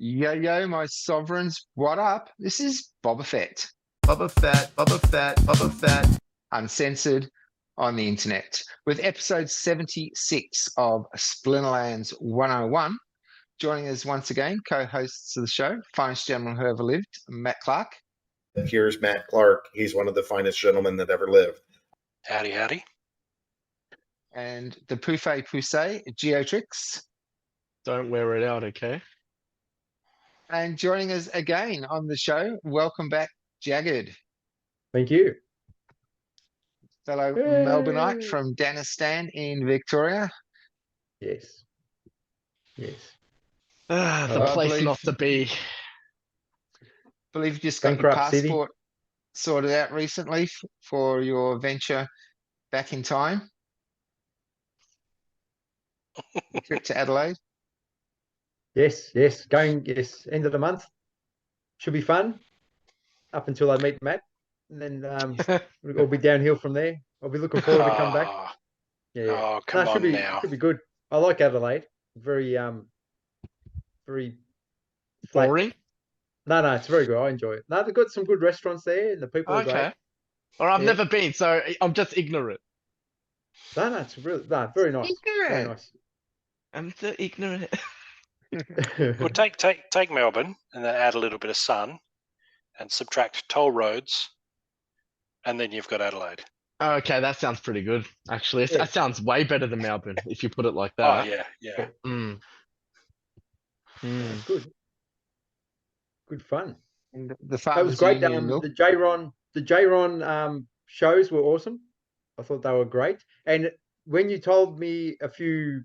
Yo, yo, my sovereigns, what up? This is Boba Fett, Bubba Fett, Bubba Fett, Bubba Fett. uncensored on the internet, with episode 76 of Splinterlands 101. Joining us once again, co-hosts of the show, finest gentleman who ever lived, Matt Clark. Here's Matt Clark. He's one of the finest gentlemen that ever lived. Howdy, howdy. And the Pouffet Poussey, Geotrix. Don't wear it out, okay? And joining us again on the show, welcome back, Jagged, Thank you. fellow Yay. Melbourneite from Danistan in Victoria. Yes. Yes. The I place believe- not to be. Believe you just got your Bankrupt city. passport sorted out recently for your venture back in time. Trip to Adelaide. Yes. Yes. End of the month. Should be fun. Up until I meet Matt. And then it'll be downhill from there. I'll be looking forward to come back. Oh, Yeah. oh, come No, on should now. be good. I like Adelaide. Very flat. Boring? No, it's very good. I enjoy it. No, they've got some good restaurants there and the people are Okay. great. Or I've Yeah. never been, so I'm just ignorant. No, it's really very nice. Very Ignorant. nice. I'm so ignorant. Well, take Melbourne and then add a little bit of sun and subtract toll roads, and then you've got Adelaide. Okay, that sounds pretty good. Actually, Yeah. that sounds way better than Melbourne if you put it like Oh, that. yeah. Mm. Mm. It's good. Good fun. And the That Farmers was great. Union milk. The J-Ron shows were awesome. I thought they were great. And when you told me a few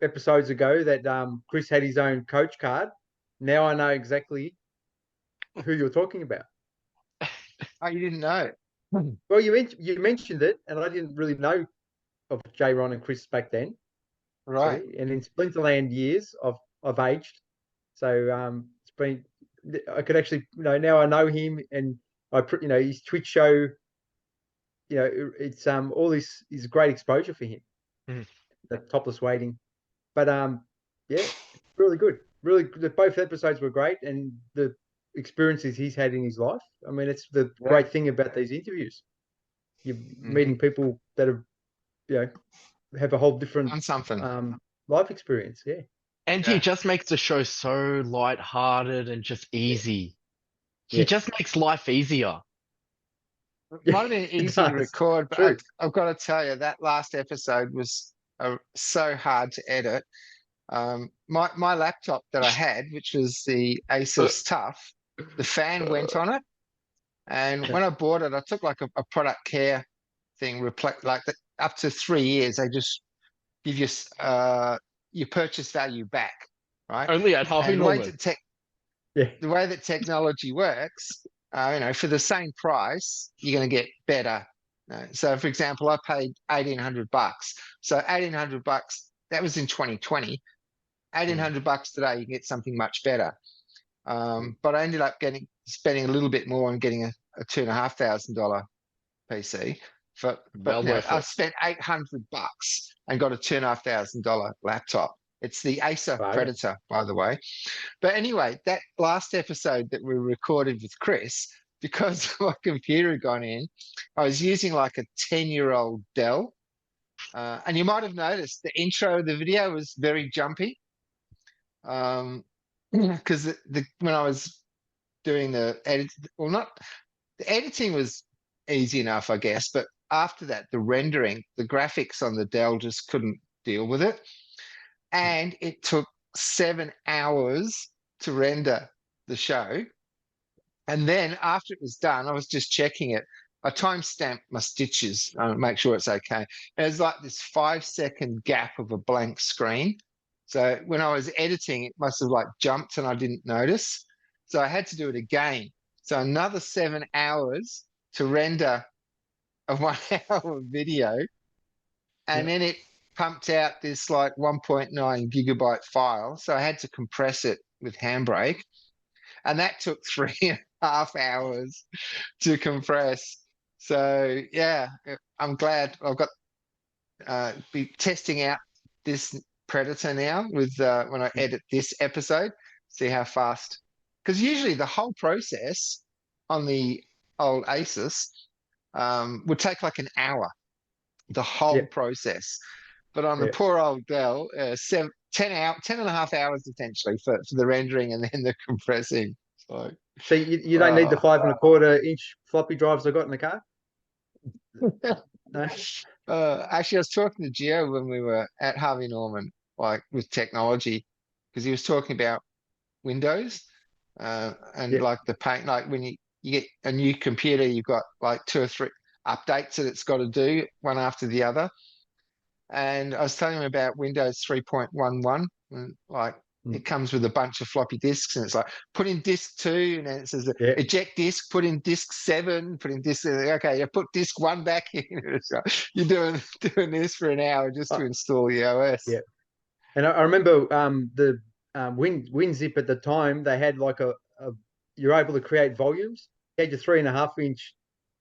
episodes ago that Chris had his own coach card, now I know exactly who you're talking about. Oh, you didn't know? Well, you mentioned it, and I didn't really know of J-Ron and Chris back then. Right. See? And in Splinterland years, I've aged, so it's been. I could actually, now I know him, and his Twitch show. It's all this is great exposure for him. Mhm. The topless waiting, but yeah, really good. Really, both episodes were great, and the experiences he's had in his life. I mean, it's the Yeah. great thing about these interviews. You're meeting people that have a whole different On something. life experience. Yeah. And Yeah. he just makes the show so light-hearted and just easy. He Yeah. just makes life easier. It might have been It easy to does. record, but True. I've got to tell you, that last episode was so hard to edit. My laptop that I had, which was the Asus Tough, the fan went on it. And when I bought it, I took like a product care thing, up to 3 years, they just give you your purchase value back, right? Only at Harvey And the way Norman. the way that technology works, for the same price, you're going to get better. So, for example, I paid $1,800. So $1,800, that was in 2020. $1,800 today, you can get something much better. But I ended up spending a little bit more on getting a $2,500 PC. Well worth I it. spent $800 and got a $2,500 laptop. It's the Acer Wow. Predator, by the way. But anyway, that last episode that we recorded with Chris, because my computer had gone in, I was using like a 10-year-old Dell. And you might have noticed the intro of the video was very jumpy. Because when I was doing the edit, the editing was easy enough, I guess, but after that, the rendering, the graphics on the Dell just couldn't deal with it. And it took 7 hours to render the show. And then after it was done, I was just checking it. I timestamped my stitches, make sure it's okay. And it's like this 5-second gap of a blank screen. So when I was editing, it must have like jumped and I didn't notice. So I had to do it again. So another 7 hours to render a 1 hour video. And then it pumped out this like 1.9 gigabyte file. So I had to compress it with Handbrake. And that took 3.5 hours to compress. So yeah, I'm glad I've got be testing out this Predator now with when I edit this episode. see how fast. Because usually the whole process on the old Asus would take like an hour, the whole Yeah. process. But on the Yeah. poor old Dell, 10 and a half hours essentially for the rendering and then the compressing. So, So you don't need the 5.25-inch floppy drives I got in the car? No? actually, I was talking to Gio when we were at Harvey Norman, like with technology, because he was talking about Windows and Yeah. like the paint, like when you get a new computer, you've got like 2 or 3 updates that it's got to do one after the other. And I was telling him about Windows 3.11, and like it comes with a bunch of floppy disks, and it's like put in disk 2, and then it says Yeah. eject disk, put in disk 7, put in disk. Okay, you put disk 1 back in. It's like, you're doing this for an hour just to install the OS. Yeah. And I remember the WinZip at the time, they had like you're able to create volumes. You had your 3.5-inch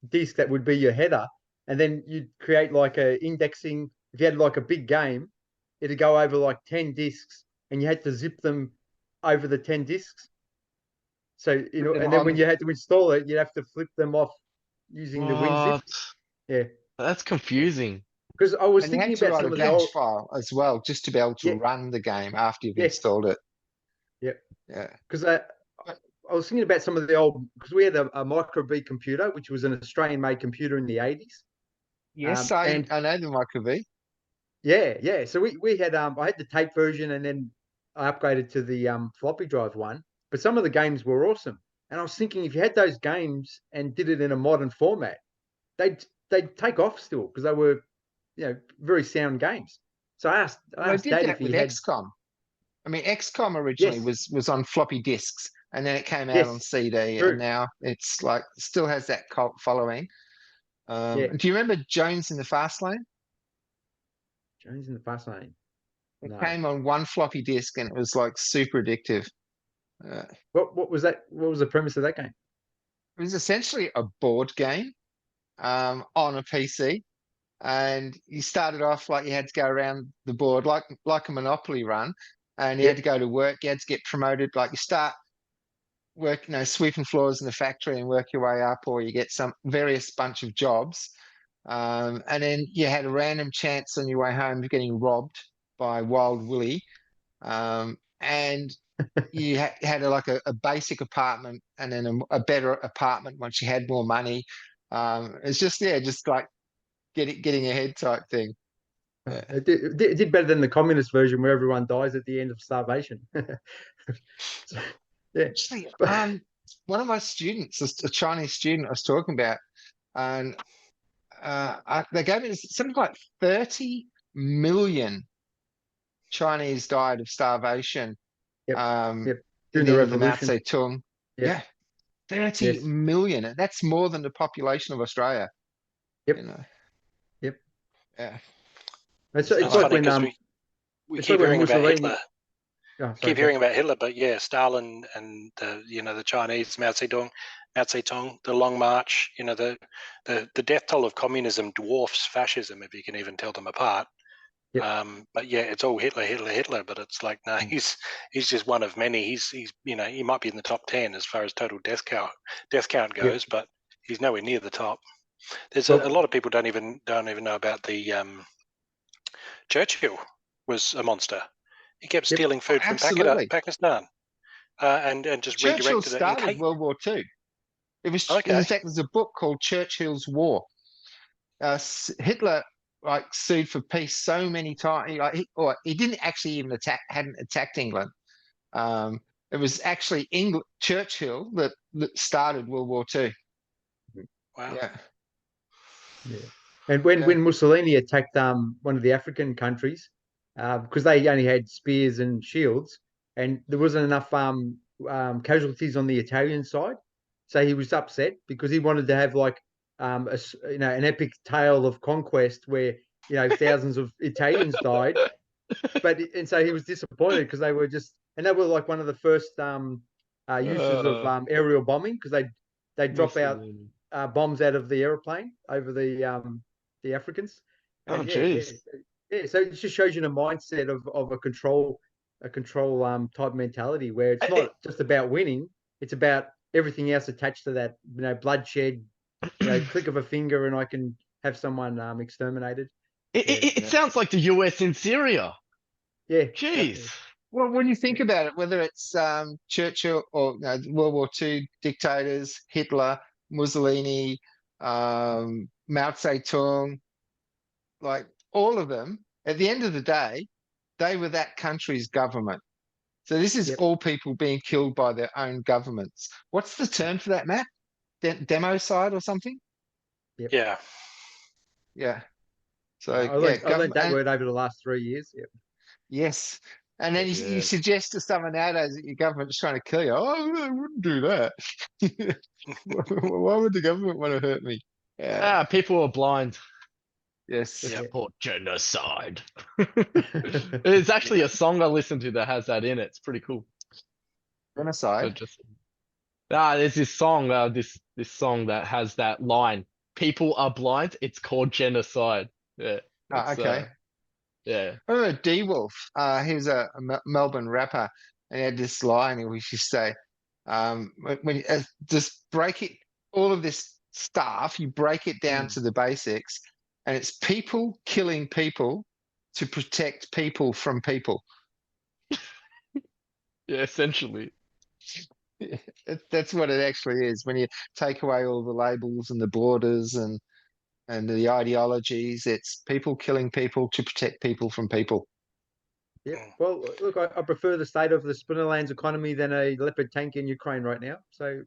disc that would be your header, and then you'd create like a indexing. If you had like a big game, it'd go over like 10 discs, and you had to zip them over the 10 discs. So and then when you had to install it, you'd have to flip them off using the WinZip. What? Yeah, That's confusing. because I was And you thinking had to about write some a of the batch old. file as well, just to be able to Yeah. run the game after you've Yes. installed it. Yeah. Yeah. Because I was thinking about some of the old, because we had a Micro B computer, which was an Australian-made computer in the 80s. Yes, And I know the Micro V. yeah. So we had I had the tape version, and then I upgraded to the floppy drive one. But some of the games were awesome, and I was thinking if you had those games and did it in a modern format, they'd take off still because they were very sound games. So I Well, I asked did Dad that if he with had. XCOM. I mean, XCOM originally Yes, was on floppy disks, and then it came out on yes, CD, and true. now it's like still has that cult following. Yeah, Do you remember Jones in the Fast Lane? Jones in the Fast Lane. It No. came on one floppy disk, and it was like super addictive. Uh, What was that? What was the premise of that game? it was essentially a board game on a PC, and you started off like you had to go around the board like a Monopoly run, and you Yeah, had to go to work. You had to get promoted. Like you start work, sweeping floors in the factory and work your way up, or you get some various bunch of jobs. And then you had a random chance on your way home of getting robbed by Wild Willie. And you had a basic apartment and then a better apartment once you had more money. It's just like getting ahead type thing. Yeah. it did better than the communist version where everyone dies at the end of starvation. So, yeah, Actually, one of my students, a Chinese student I was talking about, and they gave me something like 30 million Chinese died of starvation yep, at during the the end of the Mao revolution. Zedong. Yep, Yeah, 30 yes, million. And that's more than the population of Australia. yep, You know, yep. yeah. It's It's like funny when because we it's keep like when hearing about Mussolini. Hitler. Oh, sorry, Keep hearing about Hitler, but yeah, Stalin and the Chinese Mao Zedong, the Long March. The death toll of communism dwarfs fascism, if you can even tell them apart. Yep. But yeah, it's all Hitler. But it's like no, he's just one of many. He's he might be in the top 10 as far as total death count goes, but he's nowhere near the top. There's a lot of people don't even know about the Churchill was a monster. He kept stealing food from Absolutely. Pakistan and just Churchill redirected it. started World War II. In Okay. fact, there's a book called Churchill's War. Hitler sued for peace so many times. He didn't actually even hadn't attacked England. It was actually Churchill that started World War II. Wow. Yeah. Yeah. And when Mussolini attacked one of the African countries, because they only had spears and shields, and there wasn't enough casualties on the Italian side, so he was upset because he wanted to have like an epic tale of conquest where thousands of Italians died, and so he was disappointed because they were like one of the first uses of aerial bombing because they drop out bombs out of the airplane over the Africans. Oh, And jeez. yeah. So it just shows you the mindset of a control a control type mentality where it's I- not just about winning, it's about everything else attached to that, bloodshed, click of a finger and I can have someone exterminated. It sounds like the US in Syria. Yeah, Jeez. Well, when you think about it, whether it's Churchill or World War II dictators, Hitler, Mussolini, Mao Zedong, like all of them, at the end of the day, they were that country's government. So this is Yep. all people being killed by their own governments. What's the term for that, Matt? Democide or something? Yeah. Yeah. So I learned government. that word over the last 3 years. Yep. Yes. And then you Yeah. suggest to someone nowadays that your government's trying to kill you. Oh, I wouldn't do that. Why would the government want to hurt me? Yeah. People are blind. Yes. It's Yep. called genocide. It's actually a song I listened to that has that in it. It's pretty cool. So Genocide. there's this song, this song that has that line. People are blind. It's called genocide. Yeah. Ah, it's, okay. Yeah. I remember D Wolf. He was a Melbourne rapper, and he had this line in which he say, when you, just break it, all of this stuff, you break it down to the basics, and it's people killing people to protect people from people." Yeah, essentially. That's what it actually is. When you take away all the labels and the borders and the ideologies, it's people killing people to protect people from people. Yep. Well, look, I prefer the state of the Splinterlands economy than a leopard tank in Ukraine right now. So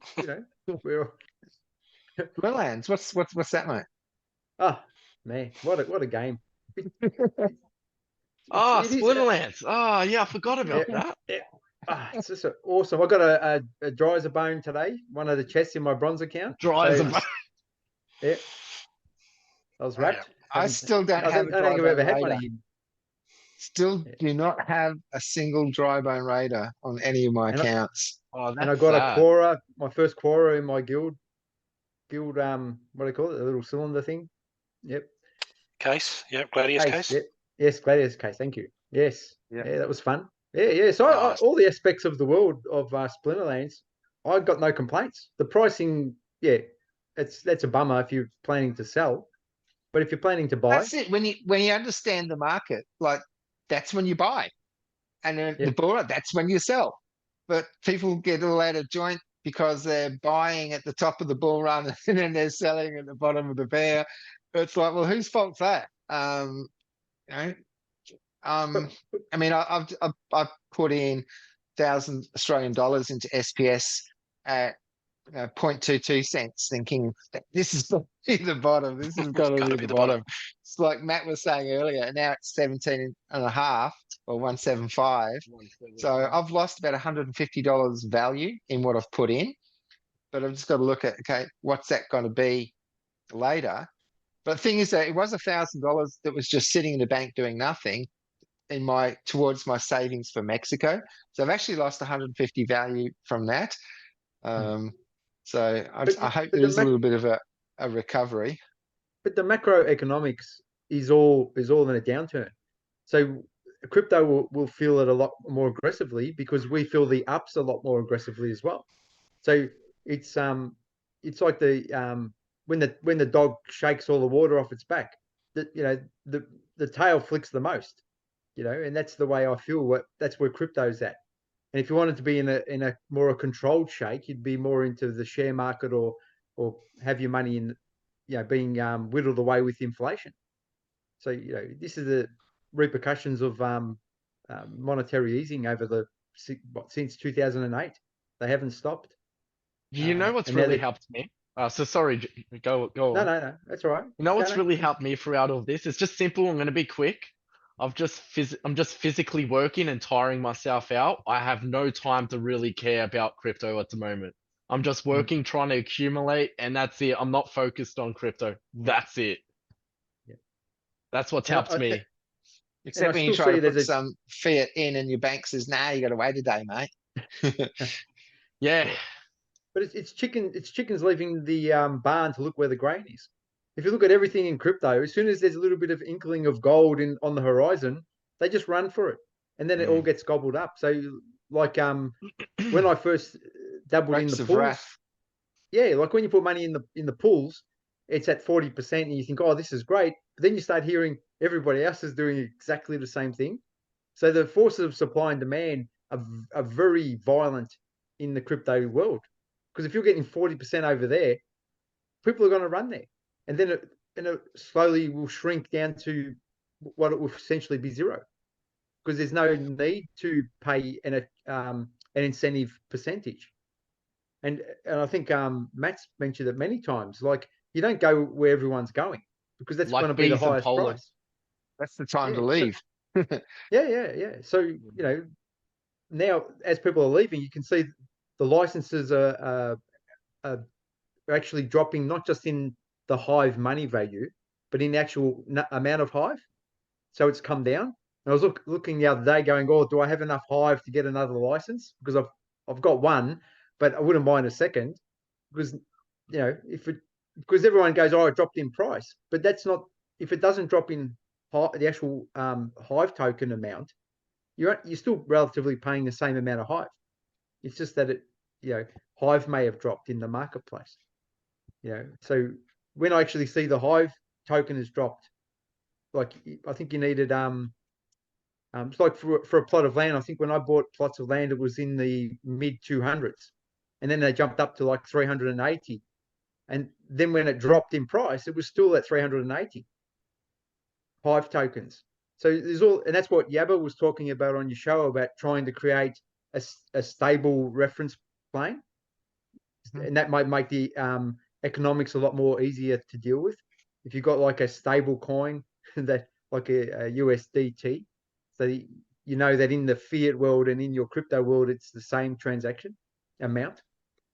we're Splinterlands, what's that, mate? man, what a game! Ah, It is. Splinterlands. Ah, yeah, I forgot about Yeah, that. yeah. It's just awesome. I got a dry as a bone today. One of the chests in my bronze account. Dry as a So, bone. yeah, I was wrapped. I still don't I have think a I don't think I've dry ever bone had one raider. of you. Still Yeah. do not have a single dry bone raider on any of my And I- accounts. Oh, And I that's got a sad. Quora, my first Quora in my guild, what do they call it? The little cylinder thing. Yep. Case. Yep. Gladius case. Yep. Yes, Gladius case. Thank you. Yes. Yeah. Yeah, that was fun. Yeah. So Nice. all the aspects of the world of Splinterlands, I got no complaints. The pricing, yeah, that's a bummer if you're planning to sell, but if you're planning to buy, That's it. When you understand the market, like that's when you buy, and then Yeah. the bull run, that's when you sell. But people get all out of joint because they're buying at the top of the bull run and then they're selling at the bottom of the bear. It's like, well, whose fault's that? You know, I mean, I've put in $1,000 into SPS at 0.22 cents, thinking that this is got to be the bottom. This has got to Gotta be the bottom. It's like Matt was saying earlier, and now it's 17 and a half or 175. So I've lost about $150 value in what I've put in, but I've just got to look at, okay, what's that going to be later? But the thing is that it was $1,000 that was just sitting in the bank doing nothing towards my savings for Mexico. So I've actually lost 150 value from that. So I hope there is a little bit of a recovery. but the macroeconomics is all in a downturn. So crypto will feel it a lot more aggressively because we feel the ups a lot more aggressively as well. So it's like when the dog shakes all the water off its back, that the tail flicks the most, and that's the way I feel. That's where crypto's at. And if you wanted to be in a more a controlled shake, you'd be more into the share market or have your money in, being whittled away with inflation. So this is the repercussions of monetary easing over since 2008. They haven't stopped. You know what's and now really they- helped me? So sorry, go No, on. no, that's all right. You know what's No. really helped me throughout all this? It's just simple. I'm gonna be quick. I'm just physically working and tiring myself out. I have no time to really care about crypto at the moment. I'm just working, trying to accumulate, and that's it. I'm not focused on crypto. That's it. Yeah. That's what's And helped me. Except I when you still try see to it as put a- some fiat in and your bank says, nah, you got to wait a day, mate. Yeah. But it's chickens leaving the barn to look where the grain is. If you look at everything in crypto, as soon as there's a little bit of inkling of gold on the horizon, they just run for it. and then it all gets gobbled up. So like when I first dabbled in Grapes the of pools, wrath. yeah, like when you put money in the pools, it's at 40%, and you think, oh, this is great. But then you start hearing everybody else is doing exactly the same thing. So the forces of supply and demand are very violent in the crypto world. Because if you're getting 40% over there, people are going to run there, and then it slowly will shrink down to what it will essentially be zero, because there's no need to pay an incentive percentage. And I think Matt's mentioned it many times. Like, you don't go where everyone's going, because that's going to Like be the bees in highest pollen. price. That's the time to Yeah. leave. Yeah. So now as people are leaving, you can see the licenses are actually dropping, not just in the Hive money value, but in the actual amount of Hive. So it's come down. And I was looking the other day going, oh, do I have enough Hive to get another license? Because I've got one, but I wouldn't mind a second, because because everyone goes, oh, it dropped in price. But that's not, if it doesn't drop in the actual Hive token amount, you're still relatively paying the same amount of Hive. It's just that Hive may have dropped in the marketplace. So when I actually see the Hive token has dropped, like, I think you needed it's like for a plot of land. I think when I bought plots of land, it was in the mid 200s, and then they jumped up to like 380, and then when it dropped in price, it was still at 380 Hive tokens. So there's all, and that's what Yabba was talking about on your show, about trying to create a stable reference plane, and that might make the economics a lot more easier to deal with. If you've got like a stable coin that like a USDT, so you know that in the fiat world and in your crypto world, it's the same transaction amount.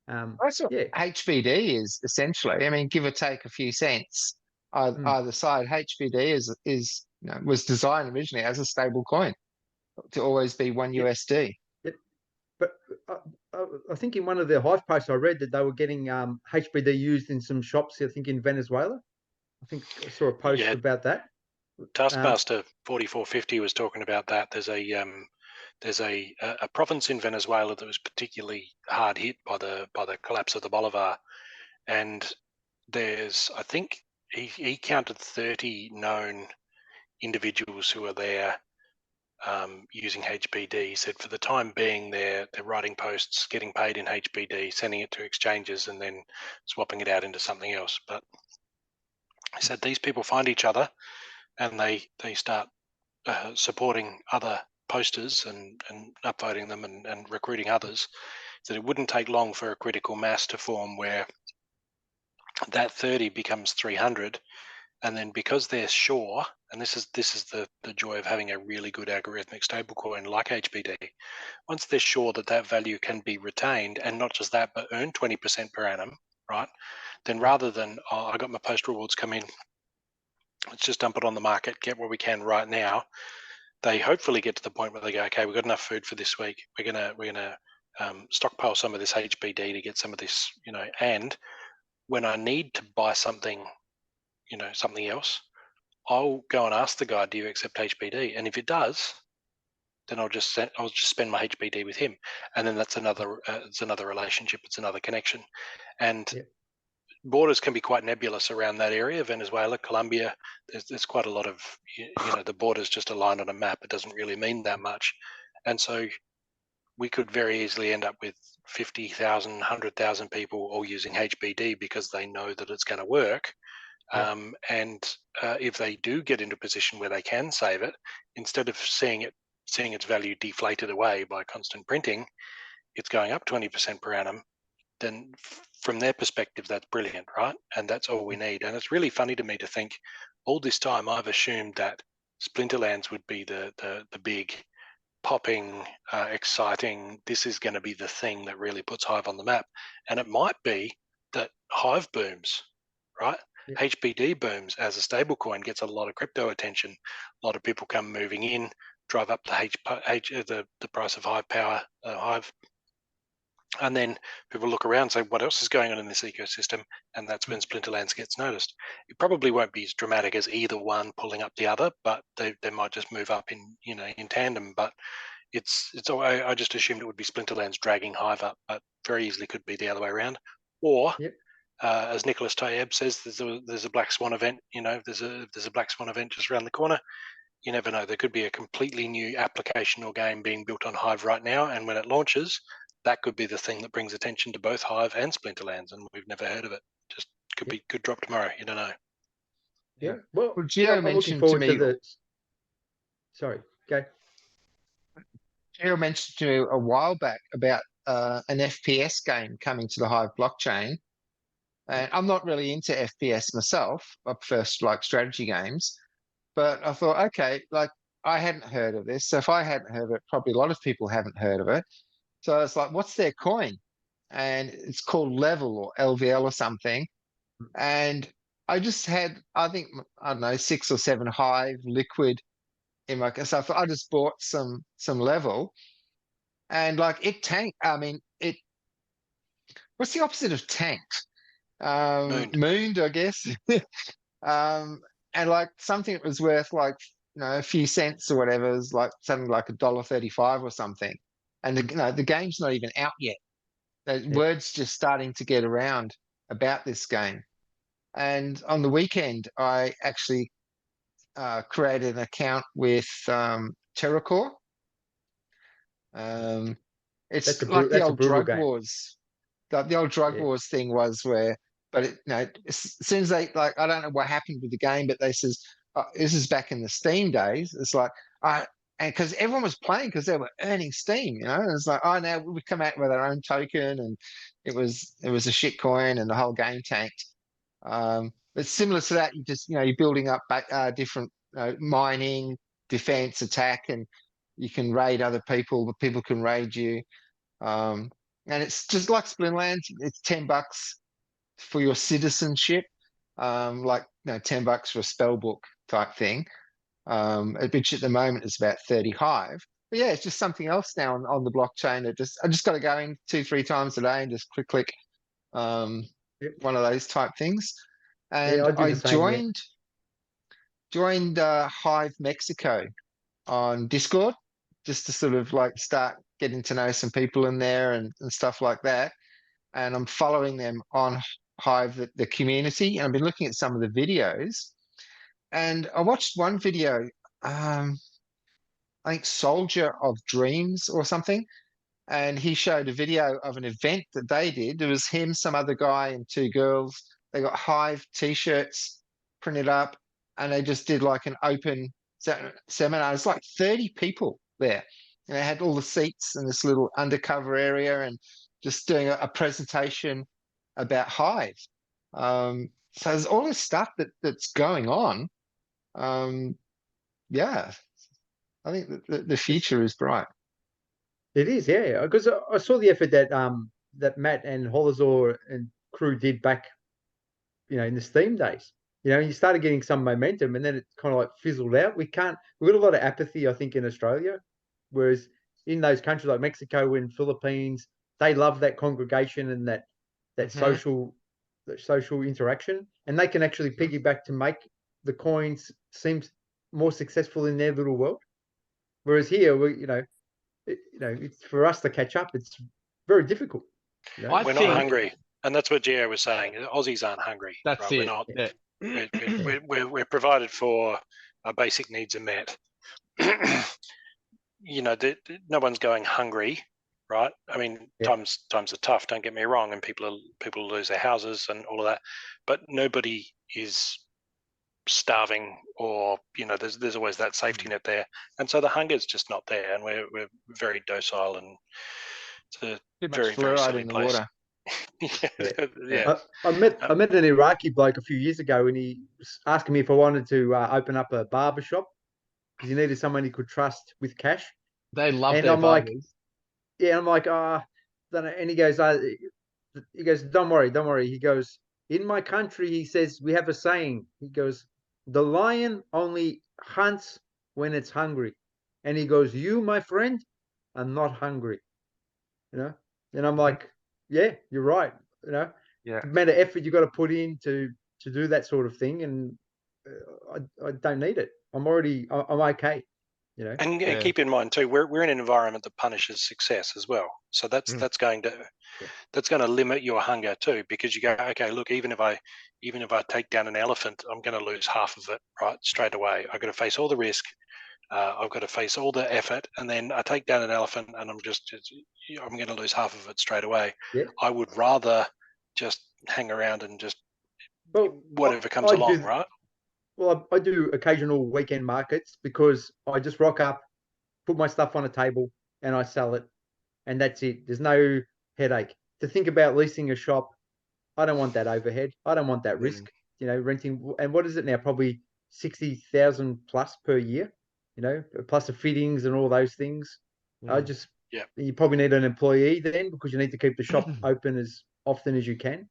That's what Yeah. HBD is essentially. I mean, give or take a few cents either side. HBD was designed originally as a stable coin to always be one Yeah. USD. But I think in one of the Hive posts I read that they were getting HBD used in some shops, I think in Venezuela. I think I saw a post about that. Taskmaster 4450 was talking about that. There's a province in Venezuela that was particularly hard hit by the collapse of the Bolivar, and I think he counted 30 known individuals who are there using HBD. He said for the time being they're writing posts, getting paid in HBD, sending it to exchanges, and then swapping it out into something else. But he said these people find each other and they start supporting other posters and upvoting them and recruiting others, that it wouldn't take long for a critical mass to form where that 30 becomes 300, and then because they're sure, and this is the joy of having a really good algorithmic stablecoin like HBD, once they're sure that value can be retained, and not just that, but earn 20% per annum, right? Then rather than, oh, I got my post rewards come in, let's just dump it on the market, get what we can right now, they hopefully get to the point where they go, okay, we've got enough food for this week. We're gonna stockpile some of this HBD to get some of this, and when I need to buy something, something else, I'll go and ask the guy, do you accept HBD? And if it does, then I'll just spend my HBD with him, and then that's another it's another relationship, it's another connection, and borders can be quite nebulous around that area. Venezuela, Colombia, there's quite a lot of, the borders just aligned on a map. It doesn't really mean that much. And so we could very easily end up with 50,000, 100,000 people all using HBD because they know that it's going to work. And if they do get into a position where they can save it, instead of seeing its value deflated away by constant printing, it's going up 20% per annum, then from their perspective, that's brilliant, right? And that's all we need. And it's really funny to me to think all this time I've assumed that Splinterlands would be the big popping, exciting, this is going to be the thing that really puts Hive on the map. And it might be that Hive booms, right? HBD booms as a stable coin, gets a lot of crypto attention. A lot of people come moving in, drive up the price of Hive power, Hive And then people look around and say, what else is going on in this ecosystem? And that's when Splinterlands gets noticed. It probably won't be as dramatic as either one pulling up the other, but they might just move up in tandem. But I just assumed it would be Splinterlands dragging Hive up, but very easily could be the other way around. Or Yep. as Nicholas Tayeb says, there's a Black Swan event. There's a Black Swan event just around the corner. You never know. There could be a completely new application or game being built on Hive right now, and when it launches, that could be the thing that brings attention to both Hive and Splinterlands, and we've never heard of it. Just could drop tomorrow. You don't know. Yeah. Well, Well, yeah, Gio I'm looking mentioned to forward to me, the. Sorry. Okay. Gio mentioned to me a while back about an FPS game coming to the Hive blockchain. And I'm not really into FPS myself. I prefer like strategy games. But I thought, okay, like I hadn't heard of this. So if I hadn't heard of it, probably a lot of people haven't heard of it. So it's like, what's their coin? And it's called Level or LVL or something. And I just had, I think, I don't know, 6 or 7 Hive liquid in my, so I thought I just bought some Level, and like it tanked. I mean, what's the opposite of tanked? Mooned. Mooned, I guess. And like something that was worth like a few cents or whatever is like something like $1.35 or something, and the game's not even out yet. The word's just starting to get around about this game. And on the weekend, I actually created an account with Terracore. It's like the That's a old brutal drug game. wars. The old drug Yeah. wars thing was where, but as soon as they like, I don't know what happened with the game, but they says this is back in the Steam days. It's like and because everyone was playing because they were earning Steam, and it's like, oh, now we come out with our own token, and it was a shit coin, and the whole game tanked. But similar to that, you're building up different mining, defense, attack, and you can raid other people, but people can raid you. And it's just like Splinterlands. It's $10 for your citizenship, like $10 for a spell book type thing. Which at the moment is about 30 Hive. But yeah, it's just something else now on the blockchain. I just got to go in 2-3 times a day and just click, one of those type things. And I do I the same. Yeah. joined Hive Mexico on Discord just to sort of like start getting to know some people in there and stuff like that. And I'm following them on Hive, the community, and I've been looking at some of the videos. And I watched one video, I think Soldier of Dreams or something, and he showed a video of an event that they did. It was him, some other guy, and 2 girls. They got Hive t-shirts printed up, and they just did like an open seminar. It's like 30 people there, and they had all the seats in this little undercover area, and just doing a presentation about Hive. So there's all this stuff that's going on. Yeah, I think that the future is bright. It is, yeah. Because I saw the effort that Matt and Holazor and crew did back, in the Steam days. You started getting some momentum, and then it kind of like fizzled out. We've got a lot of apathy, I think, in Australia, whereas in those countries like Mexico and Philippines, they love that congregation and that social interaction, and they can actually piggyback to make the coins seem more successful in their little world. Whereas here, it's for us to catch up. It's very difficult. I We're think not hungry, and that's what Gio was saying. Aussies aren't hungry. that's right? it. We're not. Yeah. We're provided for. Our basic needs are met. No one's going hungry, right? I mean, times are tough. Don't get me wrong, and people lose their houses and all of that, but nobody is starving, or there's always that safety net there, and so the hunger's just not there, and we're very docile, and it's a Too much very very fluoride silly in the place. water. Yeah. I met an Iraqi bloke a few years ago, and he was asking me if I wanted to open up a barber shop because he needed someone he could trust with cash. They love And their I'm like, barbers. yeah, I'm like, and he goes, don't worry. He goes, in my country, he says, we have a saying. He goes, the lion only hunts when it's hungry. And he goes, you, my friend, are not hungry. And I'm like, yeah, you're right. You know, Yeah. the amount of effort you got to put in to do that sort of thing, and I don't need it. I'm okay. You know. And Yeah. keep in mind too, we're in an environment that punishes success as well. So that's going to limit your hunger too, because you go, okay, look, even if I take down an elephant, I'm going to lose half of it right straight away. I've got to face all the risk. I've got to face all the effort, and then I take down an elephant, and I'm going to lose half of it straight away. Yeah. I would rather just hang around and just whatever comes I along, do, right? Well, I do occasional weekend markets because I just rock up, put my stuff on a table, and I sell it, and that's it. There's no headache to think about leasing a shop. I don't want that overhead. I don't want that risk. You know, renting, and what is it now? Probably 60,000 plus per year. You know, plus the fittings and all those things. I just, you probably need an employee then because you need to keep the shop open as often as you can.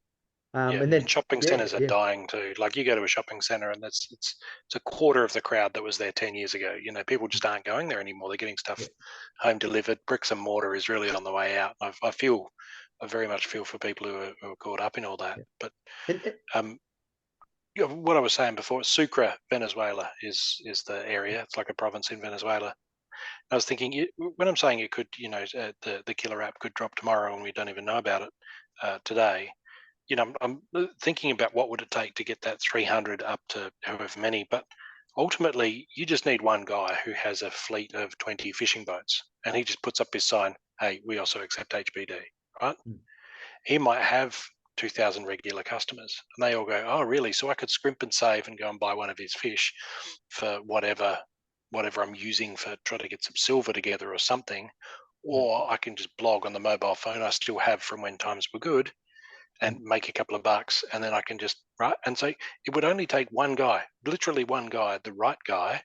And then shopping centres are dying too. Like you go to a shopping centre, and it's a quarter of the crowd that was there 10 years ago. You know, people just aren't going there anymore. They're getting stuff home delivered. Bricks and mortar is really on the way out. I very much feel for people who are caught up in all that. But what I was saying before, Sucre, Venezuela is the area. It's like a province in Venezuela. I was thinking, when I'm saying it could, the killer app could drop tomorrow and we don't even know about it today. You know, I'm thinking about what would it take to get that 300 up to however many. But ultimately, you just need one guy who has a fleet of 20 fishing boats, and he just puts up his sign, "Hey, we also accept HBD." Right? He might have 2,000 regular customers, and they all go, "Oh, really? So I could scrimp and save and go and buy one of his fish for whatever I'm using for trying to get some silver together or something, or I can just blog on the mobile phone I still have from when times were good and make a couple of bucks, and then I can just and so it would only take one guy, literally one guy, the right guy,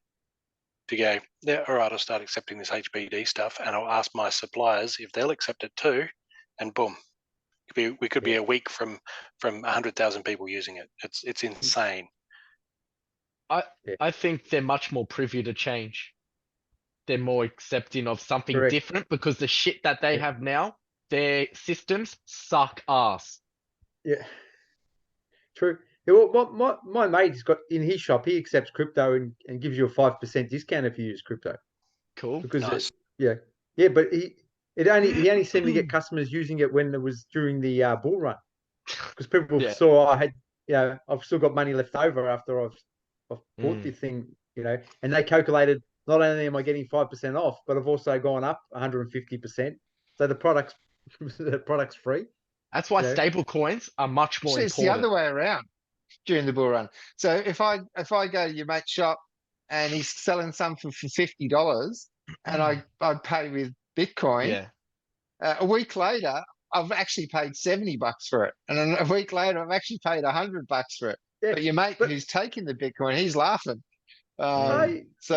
to go, yeah, all right, I'll start accepting this HBD stuff, and I'll ask my suppliers if they'll accept it too, and boom, we could be a week from 100,000 people using it. It's insane. I think they're much more privy to change. They're more accepting of something different because the shit that they have now, their systems suck ass. Yeah, true. Yeah, well, my mate's got in his shop. He accepts crypto and gives you a 5% discount if you use crypto. Cool. Because nice. But he only seemed to get customers using it when it was during the bull run, because people saw I've still got money left over after I've bought the thing, and they calculated not only am I getting 5% off, but I've also gone up 150%. So the product's free. That's why stable coins are much more important. It's the other way around during the bull run. So if I go to your mate's shop and he's selling some for $50 and I pay with Bitcoin, a week later I've actually paid $70 for it, and then a week later I've actually paid $100 for it. Yeah, but your mate who's taking the Bitcoin, he's laughing. He's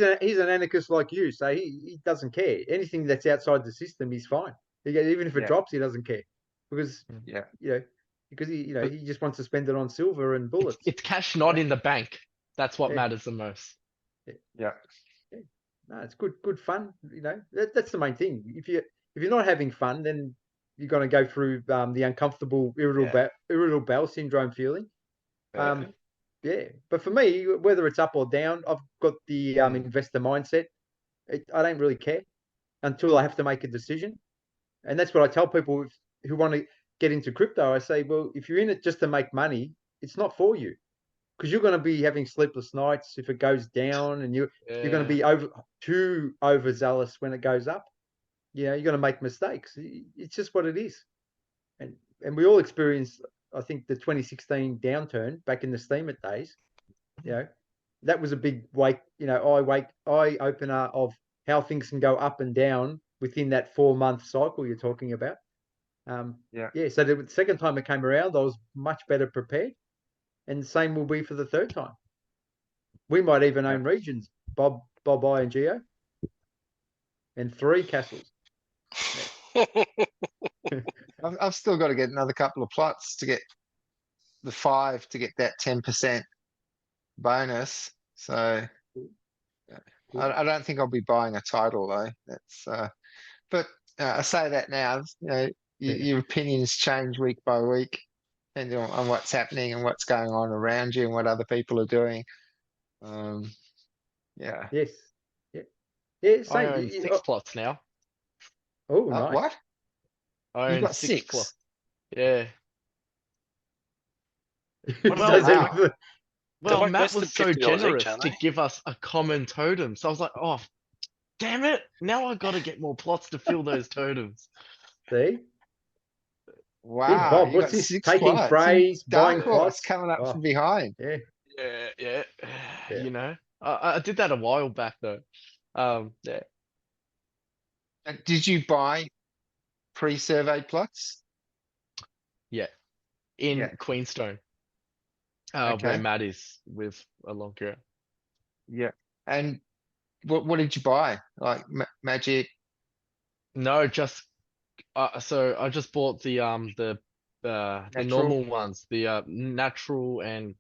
an anarchist like you, so he doesn't care. Anything that's outside the system, he's fine. Even if it drops, he doesn't care, because because he just wants to spend it on silver and bullets. It's cash not in the bank. That's what matters the most. Yeah. No, it's good fun. That's the main thing. If you're not having fun, then you're going to go through the uncomfortable irritable bowel syndrome feeling. But for me, whether it's up or down, I've got the investor mindset. I don't really care until I have to make a decision. And that's what I tell people who want to get into crypto. I say, well, if you're in it just to make money, it's not for you, because you're going to be having sleepless nights if it goes down, and you're going to be too overzealous when it goes up. You're going to make mistakes. It's just what it is. And we all experienced, I think, the 2016 downturn back in the steamer days. That was a big eye opener of how things can go up and down within that 4-month cycle you're talking about. So the second time it came around, I was much better prepared, and the same will be for the third time. We might even own regions, Bob, I, and Geo, and 3 castles. I've still got to get another couple of plots to get the 5 to get that 10% bonus. So I don't think I'll be buying a title though. That's but I say that now. Your opinions change week by week, depending on what's happening and what's going on around you and what other people are doing. Yeah. Yes. Yeah. Yeah. I Same. own 6 plots now. Oh, nice. What? I You've own got 6 6. plots. Yeah. Does Well, it wow. look- Well, like Matt less than was so $50 each, generous aren't to they? give us a common totem. So I was like, oh, damn it. Now I got to get more plots to fill those totems. See, Big Wow. Bob. You What's got this? 6 Taking plots. And frays, Dark buying Horse plots. coming up Oh, from behind. yeah. Yeah. Yeah. You know, I did that a while back though. Yeah. Did you buy pre-survey plots? Yeah. In Yeah. Queenstone, where Okay. Matt is with Alonka. Yeah. And what did you buy? Like Magic? No, just so I just bought the Natural? normal ones, the natural and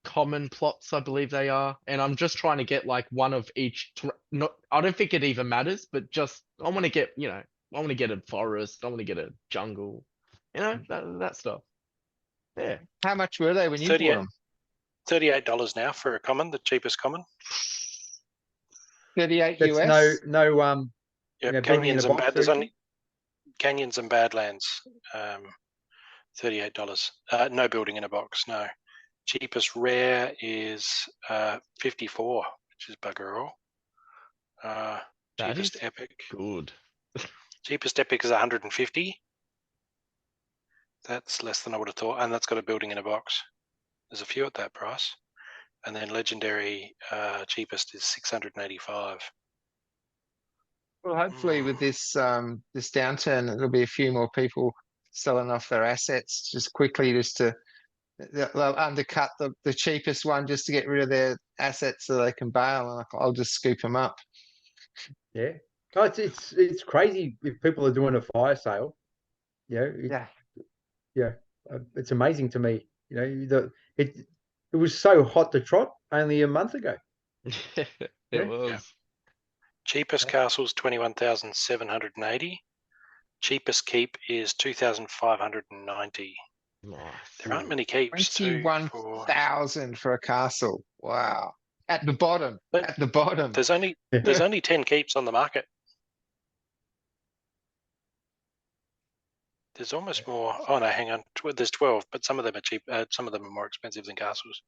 common plots, I believe they are, and I'm just trying to get like one of each. Not, I don't think it even matters, but just I want to get, I want to get a forest, I want to get a jungle, that stuff. Yeah, How much were they when you bought 38 them? $38 now for a common, the cheapest common. 38 That's US? no Yep, building in a canyons and box. bad. Or There's anything? only canyons and badlands. $38. No building in a box. No. Cheapest rare is 54, which is bugger all. that Cheapest is epic. good. Cheapest epic is 150. That's less than I would have thought, and that's got a building in a box. There's a few at that price, and then legendary cheapest is 685. Well, hopefully with this downturn, there'll be a few more people selling off their assets just quickly, just to they'll undercut the cheapest one just to get rid of their assets so they can bail, and I'll just scoop them up. Yeah. Oh, it's crazy if people are doing a fire sale. Yeah. Yeah. It's amazing to me. It was so hot to trot only a month ago. It Yeah. was. Cheapest castle's 21,780. Cheapest keep is 2,590. Nice. There aren't many keeps too. 21,000 for a castle. Wow. At the bottom. But At the bottom. there's only 10 keeps on the market. There's almost more. Oh no, hang on. There's 12, but some of them are cheap. Some of them are more expensive than castles.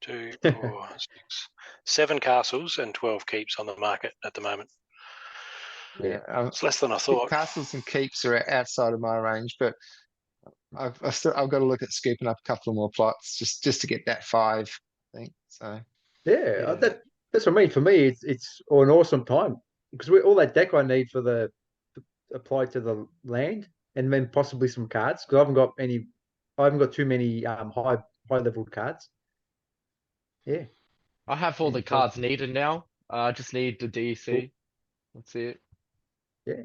2, 4, 6, 7 castles and 12 keeps on the market at the moment. Yeah. It's less than I thought. Castles and keeps are outside of my range, but I've got to look at scooping up a couple of more plots just to get that 5, I think. So Yeah, yeah. that's what I mean. For me, it's an awesome time because all that deck I need for the apply to the land, and then possibly some cards because I haven't got too many high level cards. Yeah, I have all the cards needed now. I just need the DEC. That's it. yeah.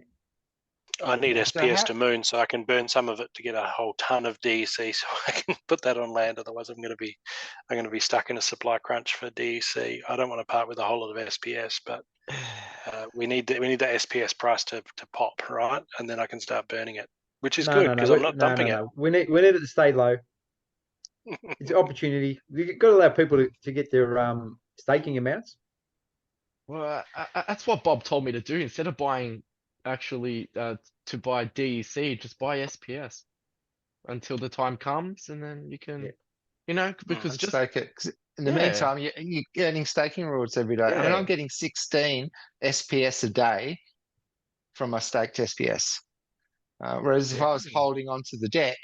I need So SPS to moon so I can burn some of it to get a whole ton of DEC so I can put that on land. Otherwise, I'm going to be stuck in a supply crunch for DEC. I don't want to part with a whole lot of SPS, but we need the SPS price to pop, right? And then I can start burning it, which is good because I'm not dumping it. We need it to stay low. It's an opportunity. You've got to allow people to get their staking amounts. Well, that's what Bob told me to do. Instead of buying, to buy DEC, just buy SPS until the time comes, and then you can, because and just stake it. 'Cause in the meantime, you're getting staking rewards every day. I mean, I'm getting 16 SPS a day from my staked SPS. Whereas if I was holding onto the deck,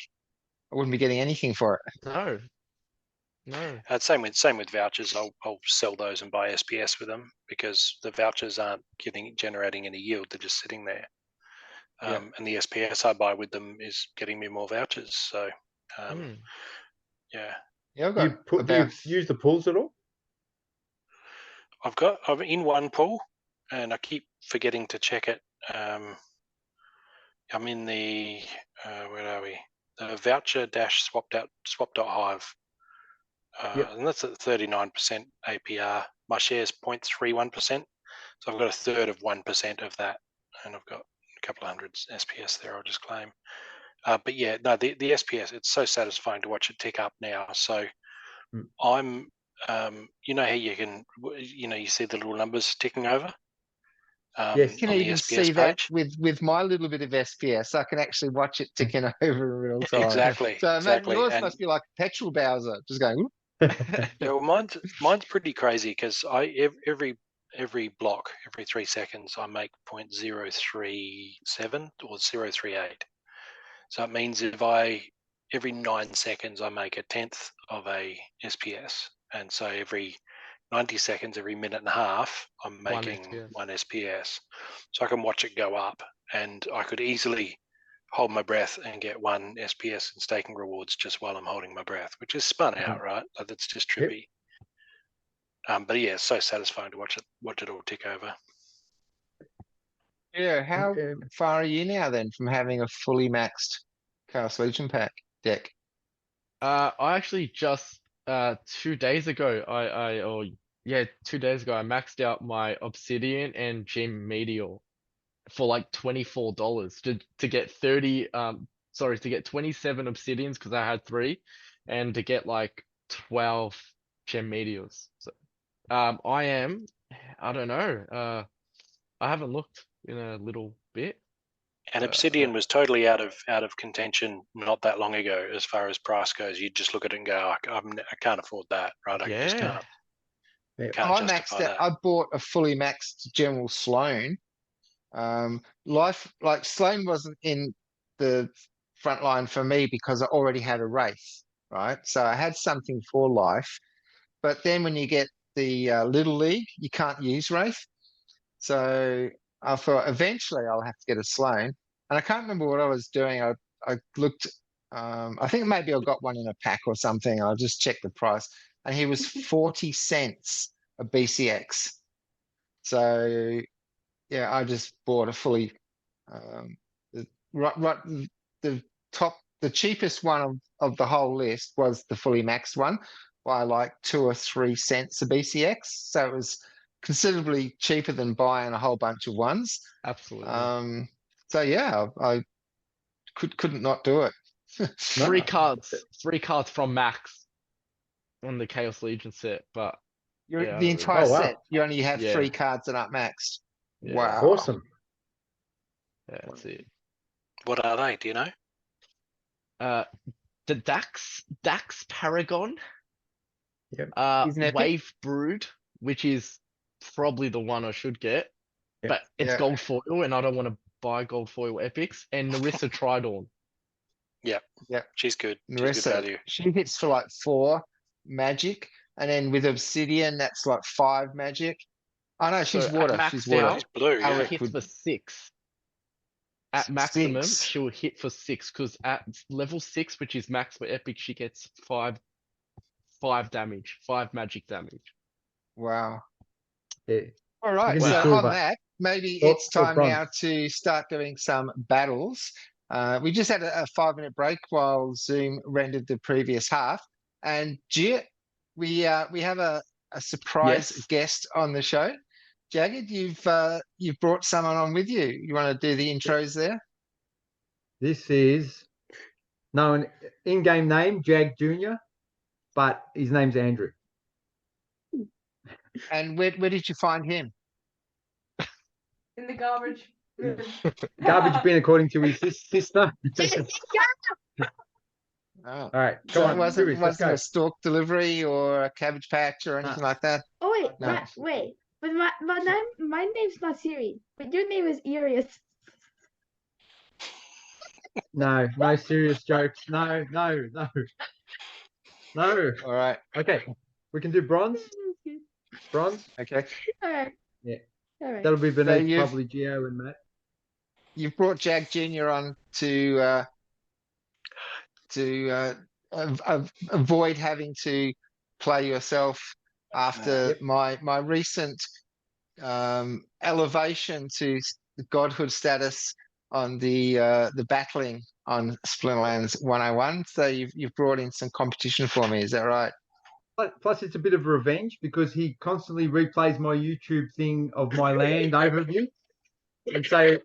I wouldn't be getting anything for it. No. Same with vouchers. I'll sell those and buy SPS with them because the vouchers aren't generating any yield. They're just sitting there. And the SPS I buy with them is getting me more vouchers. So, yeah. Yeah, Do you use the pools at all? I'm in one pool, and I keep forgetting to check it. I'm in the where are we? The voucher swap.hive. And that's at 39% APR. My share's 0.31%, so I've got a third of 1% of that, and I've got a couple of hundred SPS there. I'll just claim. But yeah, no, the SPS, it's so satisfying to watch it tick up now. So I'm, you know how you can, you see the little numbers ticking over. Yes. You can on the even SPS see that page. with my little bit of SPS. I can actually watch it ticking over in real time. Exactly. So exactly. yours And must be like a petrol Bowser, just going. Whoop. yeah, well, mine's pretty crazy because every block, every 3 seconds, I make 0.037 or 0.038. So it means if every 9 seconds I make a tenth of a SPS, and so every 90 seconds, every minute and a half, I'm making one SPS. So I can watch it go up, and I could easily hold my breath and get one SPS in staking rewards just while I'm holding my breath, which is spun out, right? Like that's just trippy. But yeah, it's so satisfying to watch it all tick over. Yeah, how far are you now then from having a fully maxed Chaos Legion pack deck? I actually just 2 days ago, 2 days ago, I maxed out my Obsidian and Gem Meteor for like $24 to get 27 Obsidians because I had 3, and to get like 12 Gem Meteors. So I don't know. I haven't looked in a little bit. And Obsidian was totally out of contention not that long ago as far as price goes. You just look at it and go, I can't afford that, right? I just can't I justify maxed out. that. I bought a fully maxed General Sloan. Like Sloan wasn't in the front line for me because I already had a Wraith, right? So I had something for life. But then when you get the Little League, you can't use Wraith. So I thought eventually I'll have to get a Sloan. And I can't remember what I was doing. I looked, I think maybe I got one in a pack or something. I'll just check the price. And he was 40 cents a BCX. So yeah, I just bought a fully, the the cheapest one of the whole list was the fully maxed one by like 2 or 3 cents a BCX. So it was considerably cheaper than buying a whole bunch of ones. Absolutely. So yeah, I couldn't not do it. 3 cards from Max on the Chaos Legion set, but The entire Oh, wow. set, you only have Yeah. 3 cards that aren't maxed. Yeah. Wow. Awesome. Yeah, that's it. What are they? Do you know? The Dax Paragon. Yep. He's an epic. Wave Brood, which is probably the one I should get, Yep. but it's Yeah. gold foil, and I don't want to buy gold foil epics. And Narissa Tridorn. Yeah. Yeah. She's good. She's good Narissa, value. she hits for like 4 magic, and then with Obsidian, that's like 5 magic. Oh no, she's So at water. maxed She's water. out, She's blue, she yeah. Alec hits would for 6. At maximum, 6. she'll hit for 6 because at level 6, which is max for epic, she gets 5 damage, 5 magic damage. Wow. Yeah. All right. can do So silver. on that, maybe Or- it's or time bronze. now to start doing some battles. We just had a 5-minute break while Zoom rendered the previous half, and we have a surprise Yes. guest on the show. Jagged, you've brought someone on with you. You want to do the intros there? This is known in-game name Jag Jr., but his name's Andrew. And where did you find him? In the garbage. Garbage bin, according to his sister. Oh. All right, So come it on, wasn't serious, let's a go. stalk delivery or a cabbage patch or anything like that? Oh wait, No. wait. But my name's not Siri, but your name is Irius. No serious jokes. No. All right. Okay, we can do bronze. Bronze. Okay. Alright. Yeah. Alright. That'll be beneath you've- probably Gio and Matt. You've brought Jag Jr. on to avoid having to play yourself after Yep. my recent elevation to the godhood status on the battling on Splinterlands 101. So you've brought in some competition for me, is that right? Plus, it's a bit of revenge because he constantly replays my YouTube thing of my land overview. And so,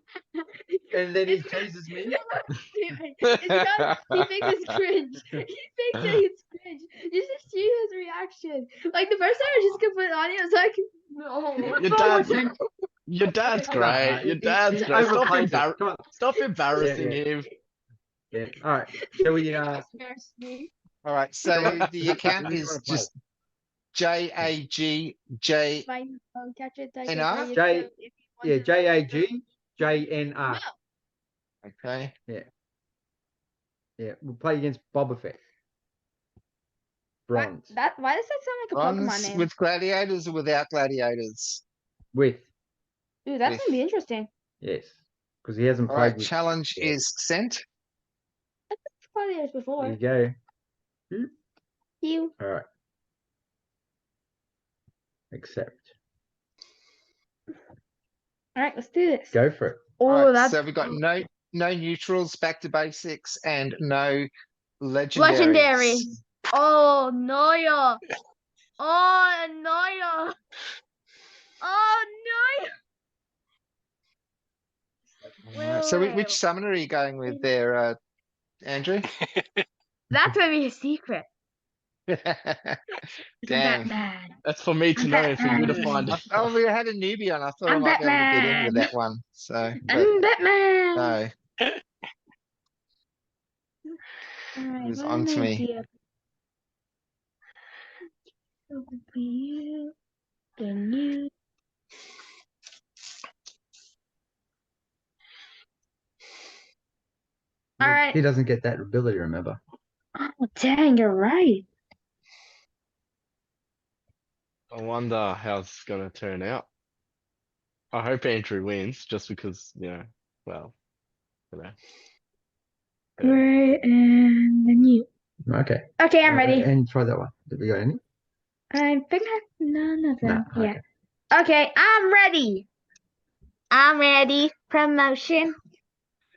and then he chooses me. It's because he thinks it's cringe. He thinks that it's cringe. You should see his reaction. Like the first time I just could put it on, he was like, no. Your dad's, your dad's great. Your dad's he great. overplays it. Come on. Stop embarrassing Yeah. him. Yeah. All right. Shall we? Embarrass me. All right, so the account Who do you is wanna play? just JAGJ. Fine, catch it. I NR? can tell J- you if you want Yeah. to- JAGJNR. No. Okay. Yeah. We'll play against Boba Fett. Bronze. Why does that sound like a Pokemon Bronze name? with gladiators or without gladiators? With. Ooh, that's with- gonna be interesting. Yes. Because he hasn't All played right, with. challenge Yeah. is sent. I've played theirs There before. you go. You. All right. Accept. All right, let's do this. Go for it. Oh, All right, that's so we've got no neutrals, back to basics, and no legendaries. legendary. Oh no, yeah. Oh no, yeah. Oh no. All right, so which summoner are you going with there, Andrew? That's gonna be a secret. Damn. Batman. That's for me to I'm know and for you to Batman. find out. Oh, we had a newbie on. I thought I I'm might be able to get in with Batman. that one. So, but I'm Batman. no, All right, it was what on to an me. idea. So for you, then you. All right. He doesn't get that ability, remember? Oh, dang, you're right. I wonder how it's gonna turn out. I hope Andrew wins, just because, well, you know. Yeah. Right, and then you. Okay. Okay, I'm ready. And try that one. Did we got any? I think I have none of them. No. Yeah. Okay, I'm ready. I'm ready. Promotion.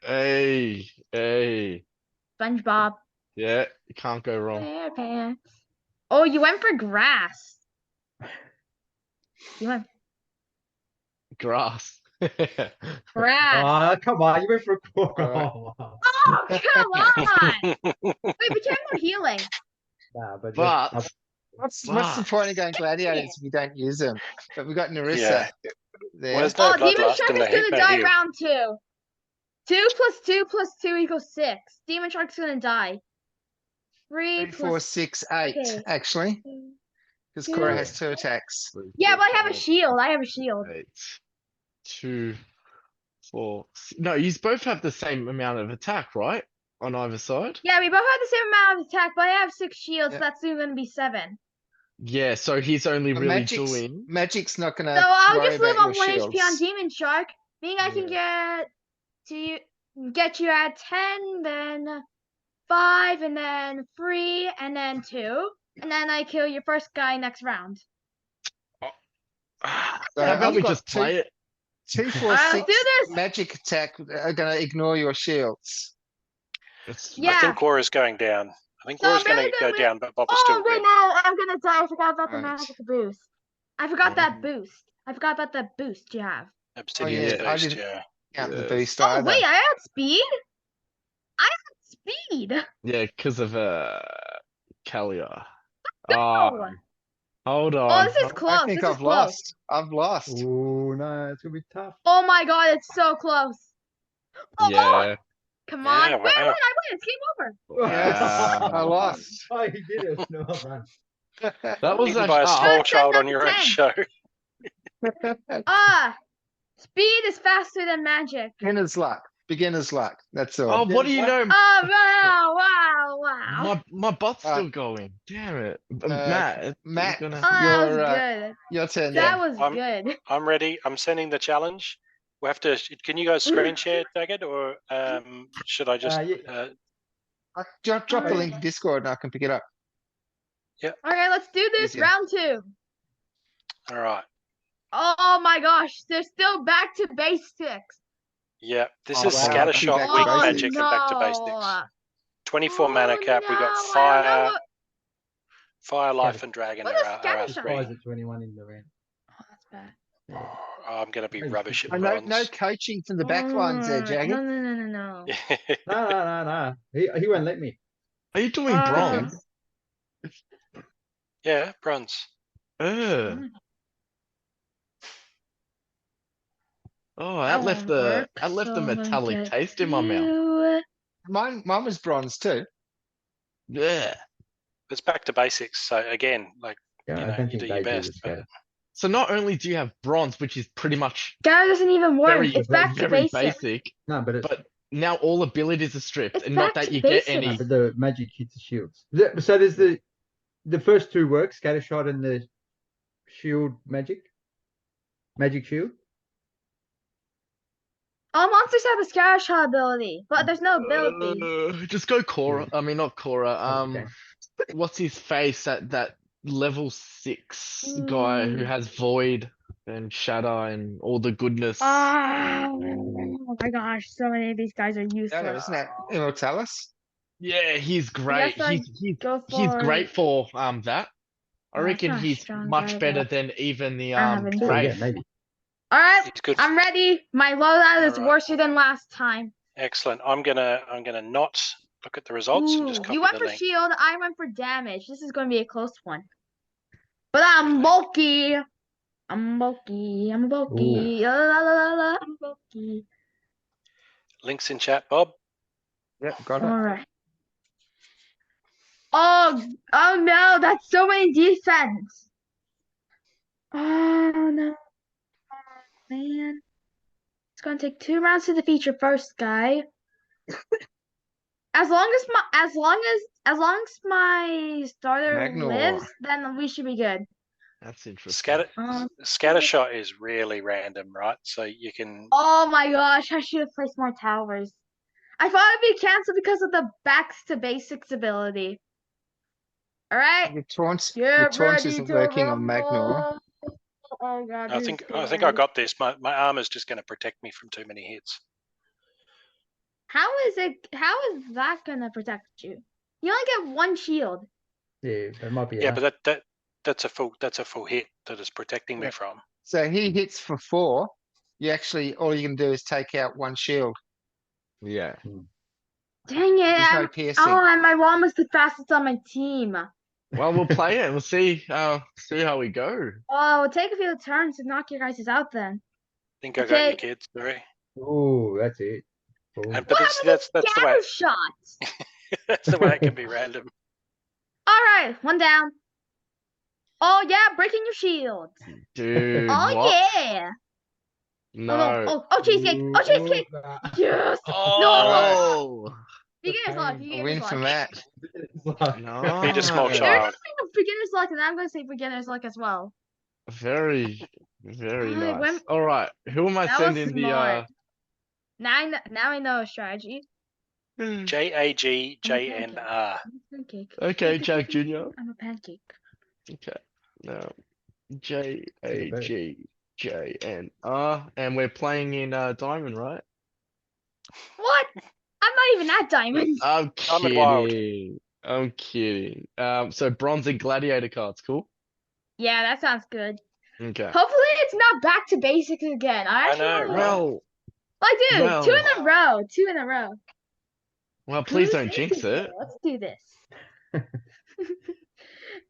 Hey, SpongeBob. yeah, you can't go wrong. SquarePants. Oh, you went for grass. You went Grass. grass. Oh, come on. You went for a quarter. Alright. Oh, come on. Wait, but you have no healing. Nah, but But What's the point of going gladiators if you don't use them? But we got Narissa Yeah. there. Where's no Oh, Demon bloodlust Shark and is the heat gonna die heal? round 2. 2 plus 2 plus 2 equals 6. Demon Shark's gonna die. 3 3, 4, plus 6, 8, Okay. actually, because Cora has 2 attacks. Yeah, but I have a shield. I have a shield. 8, 2, 4. No, you both have the same amount of attack, right? On either side? Yeah, we both have the same amount of attack, but I have 6 shields. Yeah. That's soon gonna be 7. Yeah, so he's only But really doing. Magic's not gonna So I'll worry just live about on your 1 shields. HP on Demon Shark. Being I can get you at 10, then 5, and then 3, and then 2, and then I kill your first guy next round. How So about I've we got just play it? 2, 4, Alright, 6 let's do this. magic attack are gonna ignore your shields. Yeah. I think Cora's going down. I think So Cora's I'm really going to go good down, but Bob will Oh, still wait, win. no, I'm gonna die. I forgot about the Alright. magic boost. I forgot that boost. I forgot about that boost you have. Obsidian's yeah, I boost, didn't- yeah. Count the Yes. boost Oh, either. wait, I had speed? I had speed. Yeah, because of Kalia. Oh, Hold oh on. this is close. I think This is I've close. lost. I've lost. Oh, no. It's going to be tough. Oh my god, it's so close. Oh, Yeah. come on. Yeah, Wait, I wow. win. It's game over. Yes, I Wow. lost. Oh, you did it. No, well done. That was Beaten by a actually. small Good, child good, on your own good. show. Speed is faster than magic. Beginner's luck. Beginner's luck. That's all. Oh, what do you know? Oh, wow. My butt's Uh, still going. Damn it. Matt, Matt, you're Oh, gonna... that was Your, good. your turn. That then. was good. I'm ready. I'm sending the challenge. We have to. Can you guys screen share, Daggett, or should I just? Yeah. Drop the link to Discord and I can pick it up. Okay, let's do this. Easier. Round 2. All right. Oh my gosh, they're still back to basics. Yeah. This Oh, is wow. Scattershot, Back to weak basics. magic, and back to basics. 24 mana Oh, cap. We got no, I don't know fire, what- fire, life, and dragon What are is our Scattershot? three. Surprise at 21 in the round. Oh, that's bad. I'm going to be Maybe rubbish at Oh, bronze. no coaching from the back lines there, Jagger. No. No. He won't let me. Are you doing bronze? Yeah, bronze. Ugh. Oh, That that won't work, left so a I'm gonna metallic get taste in my mouth. you. Mine was bronze too. Yeah. It's back to basics. So again, like Yeah, you I know, don't you think do your they do best. this But guy. So not only do you have bronze, which is pretty much That doesn't even work. very, It's back to very basics. basic, No, but it's but now all abilities are stripped, It's and not back that to you get basics. no, any. but the magic hits the shields. So there's the first two work, scatter shot and the shield magic. Magic shield. All monsters have a scatter shot ability, but there's no ability. Just go Cora. I mean, not Cora. Okay. What's his face? That level 6 guy who has void and shatter and all the goodness. Oh my gosh, so many of these guys are Shadow, useless. isn't that Immortalis? Yeah, he's great. guess I Go He's for great for that. I No, it's reckon not a he's strong much guy, better though. than even the I haven't Oh, yeah, Wraith. maybe. All right, he's good. I'm ready. My loadout is Alright. worse than last time. Excellent. I'm gonna not look at the results and just Ooh, copy you went the for link. shield. I went for damage. This is going to be a close one. But I'm Okay. bulky. I'm bulky. I'm bulky. La, la, la, la, la, I'm bulky. Links in chat, Bob. Yep, got it. All right. Oh no, that's so many defense. Oh no, man. It's gonna take 2 rounds to defeat your first guy. As long as my starter Magnor. lives, then we should be good. That's interesting. Scatter shot is really random, right? So you can. Oh my gosh, I should have placed more towers. I thought it'd be canceled because of the back to basics ability. All right. Your taunt Get ready isn't to working on Magnor. rumble. Oh god. I this is think scary. I got this. My armor's just going to protect me from too many hits. How is that gonna protect you? You only get 1 shield. Yeah, that might be Yeah, enough. but that's a full hit that is protecting me Yeah. from. So he hits for 4. You actually all you can do is take out 1 shield. Yeah. Dang it. There's no piercing. And my mom was the fastest on my team. Well, we'll play it. We'll see how we go. Oh, it'll take a few turns to knock your guys out then. I think I got you, Okay. kids. Sorry. Oh, that's it. Oh. And, What but happened that's to the way scatter shots? that's the way it can be random. Alright, 1 down. Oh yeah, breaking your shield. Dude, Oh what? yeah. No. Oh, cheesecake. Oh, cheesecake. Yes. Oh! Beginner's luck. A Beginner's win luck. from that. No. Beat a small They're child. saying beginner's luck, and I'm gonna say beginner's luck as well. Very I nice. went- All right. Who am I That was sending smart. Now I know a strategy. the JAGJNR. I'm a pancake. Okay, Jack Jr. I'm a pancake. Okay. Now JAGJNR, and we're playing in Diamond, right? What? I'm not even at diamond. I'm Diamond Wild. kidding. I'm kidding. So bronze and gladiator cards, cool. Yeah, that sounds good. Okay. Hopefully it's not back to basics again. I actually know, wanna- right? Well, Like, dude, well. 2 in a row. 2 in a row. please Who's don't jinx thinking it. Let's do this.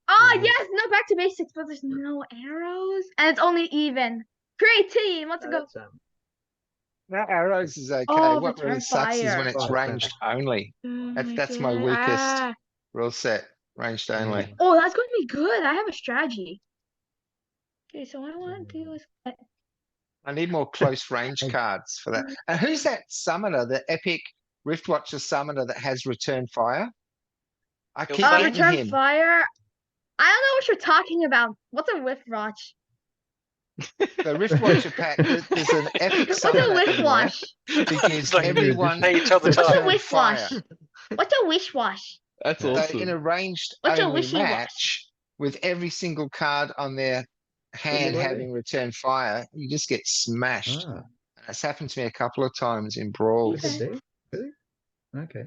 Oh Mm. yes, no back to basics, but there's no arrows, and it's only even. Great team. Let's go. That's, That arrows is okay. Oh, What really return sucks is when fire. it's Oh, that's ranged only. That's my Okay, weakest rule set. Ranged only. Oh, that's going to be good. I have a strategy. Okay, so what I want to do is I need more close range cards for that. And who's that summoner, the epic Riftwatcher summoner that has return fire? I keep Ilthane? getting return him. fire. I don't know what you're talking about. What's a whiff watch? The Riftwatcher pack, there's an epic What's a summoner whiff in there wash? that gives It's like- everyone Hey, you tell the What's a time. return whiff fire. wash? What's a wish wash? That's So awesome. in a ranged What's a only wishy-wash? match, with every single card on their hand what I having return fire, you just get smashed. Ah, It's happened to me a couple of times in brawls. look at there. Really? Okay.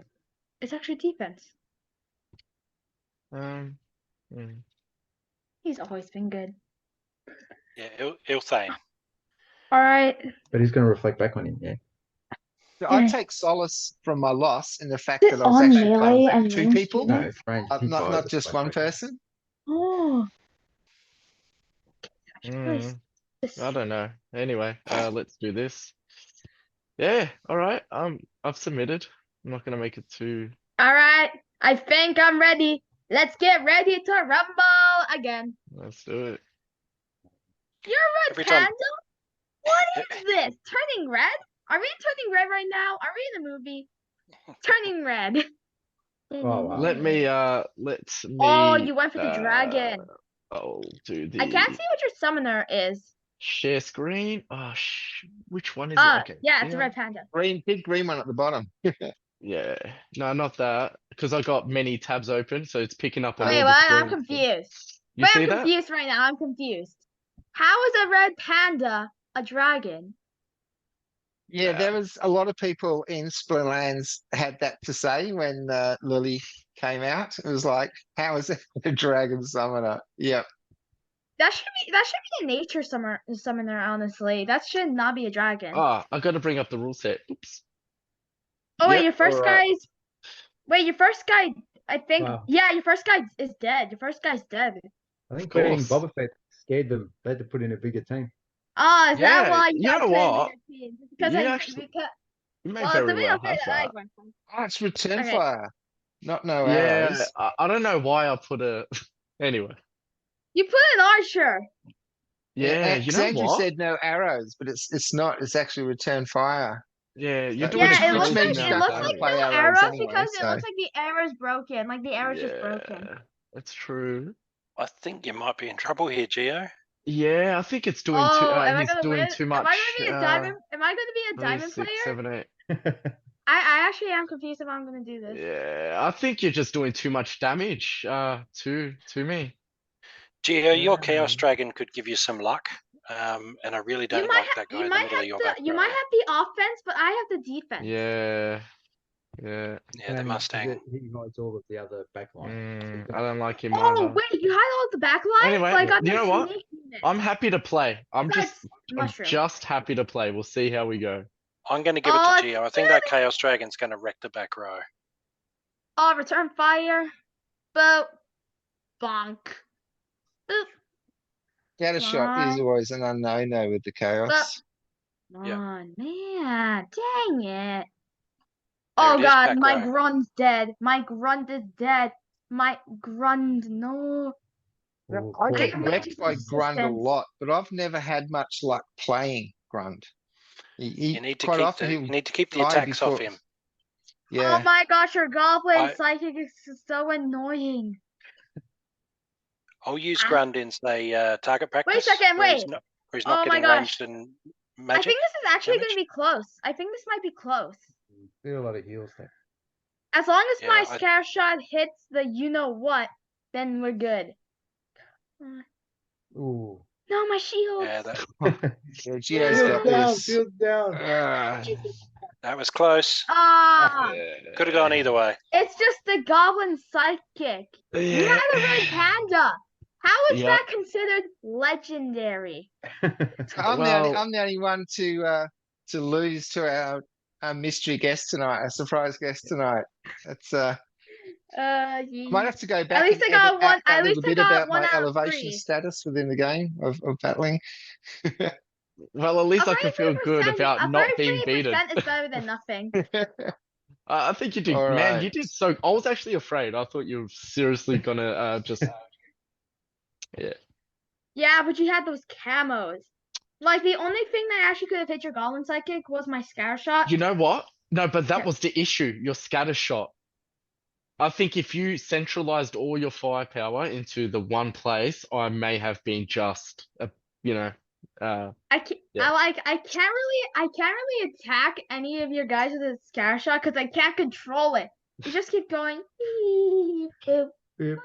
It's actually defense. Mm. He's always been good. Yeah, Ilthane. All right. But he's going to reflect back on him. Yeah. So I Yeah. take solace from my loss in the fact Is it that I was on actually playing melee and two range people, No, too? it's range. not just one person. Oh, Mm, this. I don't know. Anyway, let's do this. Yeah, all right. I've submitted. I'm not gonna make it too. All right. I think I'm ready. Let's get ready to rumble again. Let's do it. You're a red Every time- panda? What is this? Turning red? Are we turning red right now? Are we in a movie? Turning red. Oh, wow. Let me. Let me. Oh, you went for the dragon. I'll do the. I can't see what your summoner is. Share screen. Oh, which one is it? Okay. Yeah, it's a yeah. red panda. Big green one at the bottom. Yeah. No, not that. Because I got many tabs open, so it's picking up on Wait, all the what? I'm screens. confused. You Wait, see I'm that? confused right now. I'm confused. How is a red panda a dragon? Yeah, there was a lot of people in Splinterlands had that to say when Lily came out. It was like, how is it a dragon summoner? Yep. That should be a nature summoner, honestly. That should not be a dragon. Ah, I got to bring up the rule set. Oops. Oh wait, Yep, your first alright. guy's. Wait, your first guy. I think. Wow. Yeah, your first guy is dead. Your first guy's dead. I think Of betting course. Boba Fett scared them. They had to put in a bigger team. Oh, is that Yeah, why you guys know put in what? bigger teams? Because You I actually- because You may well, very to be well fair, have that I that. went for. Oh, it's return Okay. fire, not no Yeah, arrows. I don't know why I put a. Anyway. You put an archer. Yeah, you know Andrew what? said no arrows, but it's not. It's actually return fire. Yeah, you're So- doing Yeah, too it much looks like means damage you it don't looks like play no arrows arrows anyway, because it so- looks like the arrow's broken. Like the arrow's just broken. Yeah, that's true. I think you might be in trouble here, Gio. Yeah, I think it's doing too. Oh, am I He's gonna doing win? too Am much. I gonna be a diamond? Am I gonna be a 3, diamond 6, player? 7, 8. I actually am confused if I'm gonna do this. Yeah, I think you're just doing too much damage. To me. Gio, your Yeah. Chaos Dragon could give you some luck. And I really don't like that guy in the middle of your back you row. might have the offense, but I have the defense. Yeah. Yeah, the And Mustang. He hides all of the other back line. I don't like him Oh either. wait, you had all the back line? Anyway, Well, I got you the know what? snake unit. I'm happy to play. I'm Besides just mushroom. happy to play. We'll see how we go. I'm going to give it Oh, to Gio. I think that Chaos Dragon's going to wreck the back row. Oh, return fire. Boop. Bonk. Boop. Scatter shot is always an unknown though with the chaos. Come Yeah. on, man. Dang it. There Oh it is, god, back my row. grunt's dead. My grunt is dead. My grunt, no. Ooh, I cool. get Make wrecked by Grunt a resistance. lot, but I've never had much luck playing Grunt. You need to quite keep often he'll the die attacks off before- him. Yeah. Oh my gosh, your goblin I- psychic is so annoying. I'll use Ah. Grunt in say target practice. Wait a second, where he's wait. not, where he's Oh not my getting gosh. ranged and I magic. think this is actually damage? gonna be close. I think this might be close. Do a lot of heals there. As long as my Yeah, scare shot hits the you know what, then we're good. Ooh. No, my shield. Yeah, that, Yeah, Gio's got down, this. shield down. that was close. Ah, Could have gone either way. it's just the goblin psychic. You Yeah. had a red panda. How is Yep. that considered legendary? I'm Well- the only one to lose to our mystery guest tonight, a surprise guest tonight. That's I might have to go back least and I got edit out one- that at least little I bit got about one my out of elevation 3. status within the game of battling. Well, at least I can feel good 33%, about not being 33% beaten. is better than nothing. I think you did, All man. right. You did so. I was actually afraid. I thought you were seriously gonna just. Yeah. Yeah, but you had those camos. Like the only thing that actually could have hit your goblin psychic was my scare shot. You know what? No, but that Yeah. was the issue. Your scatter shot. I think if you centralized all your firepower into the one place, I may have been just, you know, I can't. Yeah. I can't really attack any of your guys with a scare shot because I can't control it. You just keep going. Boop, Yep. Send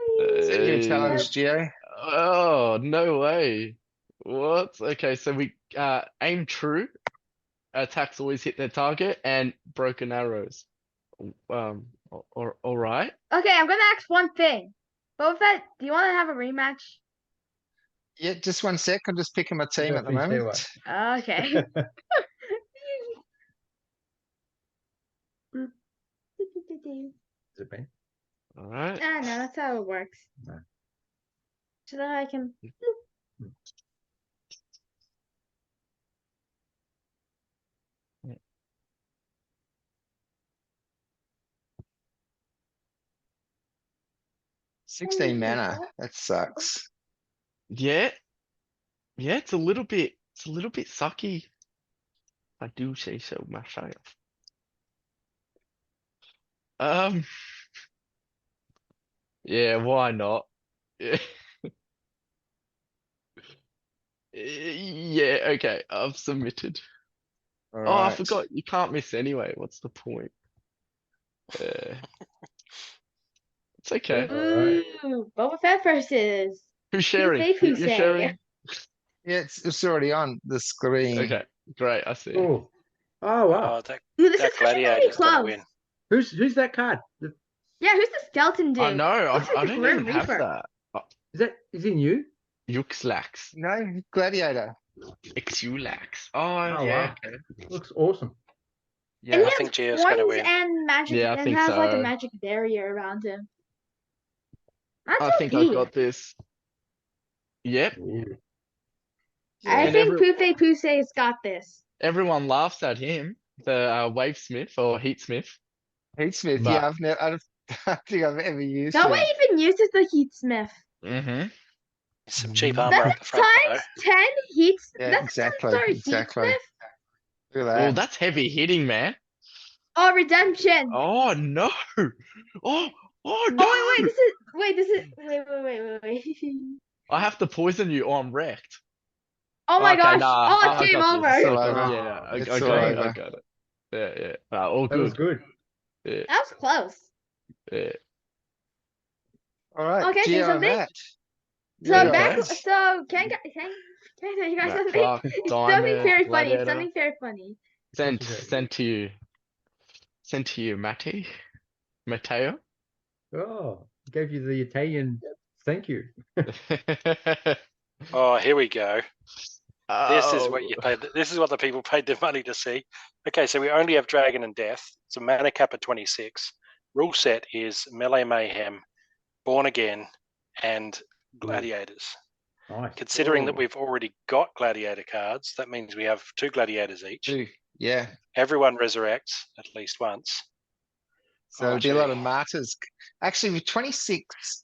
you a Hey. challenge, Gio. Oh, no way. What? Okay, so we aim true. Attacks always hit their target and broken arrows. All right. Okay, I'm gonna ask one thing. Boba Fett, do you want to have a rematch? Yeah, just 1 sec. I'm just picking my team at the Finish their moment. Okay. Is it Ben? Alright. Ah, no, that's how it works. No. So that I can. 16 mana. That sucks. Yeah. Yeah, it's a little bit sucky. I do say so myself. Um, yeah, why not? Yeah. Yeah, okay, I've submitted. All Oh, I right. forgot, you can't miss anyway. What's the point? It's okay. Alright. Ooh, Boba Fett versus Who's sharing? Fei You're Fusei. sharing? Yeah, it's already on the screen. Okay, great, I see. Oh. Oh wow. Oh, that Ooh, this that is actually gonna be gladiator's gonna close. win. Who's that card? Yeah, who's the skeleton dude? I know, Looks I like the don't Grim even have Reaper. that. Is it new? Yuxlax. No, Gladiator. Xulax. Oh, Oh yeah, wow. okay. Looks awesome. And Yeah. he I think has Gio's gonna horns win. and magic, Yeah, I and think has like a so. magic barrier around him. That's I think I've OP. got this. Yep. Ooh. I And think Fei Fusei's got this. everyone laughs at him, the Wavesmith or Heatsmith. Heath Smith. But Yeah, I don't think I've ever used No him. one even uses the Heat Smith. Some cheap armor That's up the front though. times 10 Heat. Yeah, That's exactly. sorry, Heat Exactly. Smith. Look at well, that. that's heavy hitting, man. Oh, redemption. Oh no! Oh, oh no! Oh this is wait. I have to poison you or I'm wrecked. Oh my Okay, gosh. nah, Oh, I game got over. this. It's I all got, over. yeah, I It's got all it. I over. got it. Yeah. All That was good. good. Yeah, That was close. yeah. All right, Okay, say Gio and something. Matt. So You go back. first. So can I tell you guys Matt something? Clark, It's something Diamond, very funny. It's Gladiator. something very funny. Sent to you. Sent to you, Matty. Matteo. Oh, gave you the Italian thank you. Oh, here we go. This is Oh, what you paid. This is what the people paid their money to see. Okay, so we only have Dragon and Death. It's a mana cap of 26. Rule set is Melee Mayhem, Born Again, and Gladiators. Nice. Considering that Ooh. we've already got Gladiator cards, that means we have 2 Gladiators each. Two. Yeah. Everyone resurrects at least once. So Oh, it'll be a lot gee. of martyrs. Actually, with 26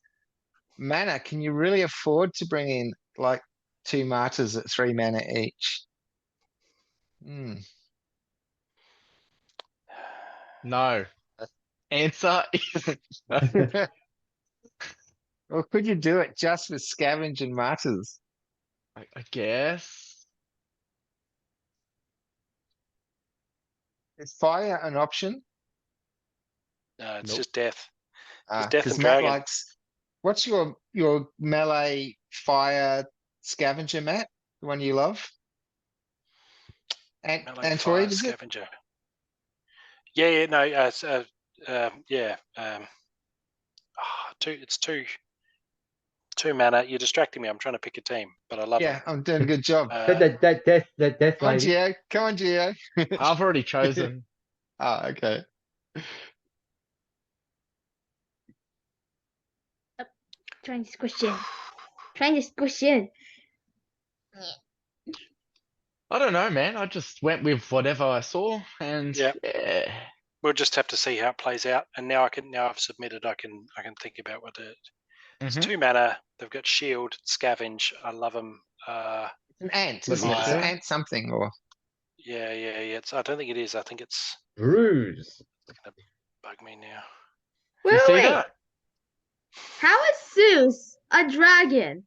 mana, can you really afford to bring in like 2 martyrs at 3 mana each? Hmm. no. Answer is Or could you do it just with scavenge and martyrs? I guess. Is fire an option? No, it's Nope. just Death. It's Death Because and Matt Dragon. likes. What's your melee fire scavenger, Matt? The one you love? And Melee Antoid, Fire is it? Scavenger. Yeah, no, yeah. It's two mana. You're distracting me. I'm trying to pick a team, but I love Yeah, them. I'm doing a good job. that death Come on, lady. Gio. Come on, Gio. I've already chosen. Oh, okay. Trying to squish in. Trying to squish in. I don't know, man. I just went with whatever I saw, and Yeah. yeah. We'll just have to see how it plays out. And now I've submitted. I can think about what it. It's Mhm. 2 mana. They've got Shield, Scavenge. I love them. It's an ant, Let isn't me it? It's an see. ant something, or Yeah. I don't think it is. I think it's Bruise. gonna bug me now. You Wait, see wait. that? How is Zeus a dragon?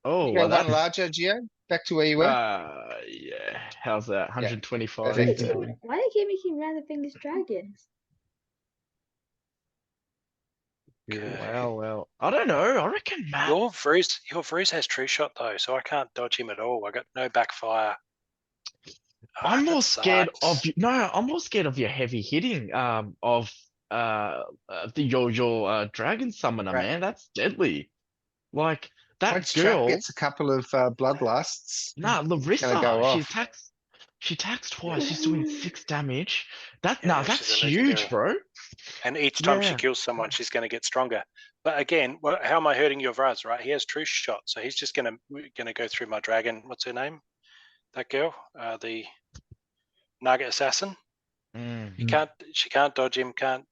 Oh, you well, got one that's larger, Gio. Back to where you were. yeah. How's that? Why 125. they Perfect. keep making random things dragons? Okay. Well. I don't know. I reckon Matt. Your Vruz has True Shot though, so I can't dodge him at all. I got no backfire. I'm that more scared sucks. of you. No, I'm more scared of your heavy hitting. Of your dragon summoner, Right. man. That's deadly. Like That Once Trap girl, gets a couple of bloodlusts, nah, gonna Larissa, go she off. attacks. She attacks twice. She's doing 6 damage. Nah, Yeah, that's she's a huge, legendary. bro. And each time she Yeah. kills someone, she's going to get stronger. But again, how am I hurting your Vraz, right? He has True Shot, so he's just going to go through my dragon. What's her name? That girl, the Nugget Assassin. She can't dodge him. No,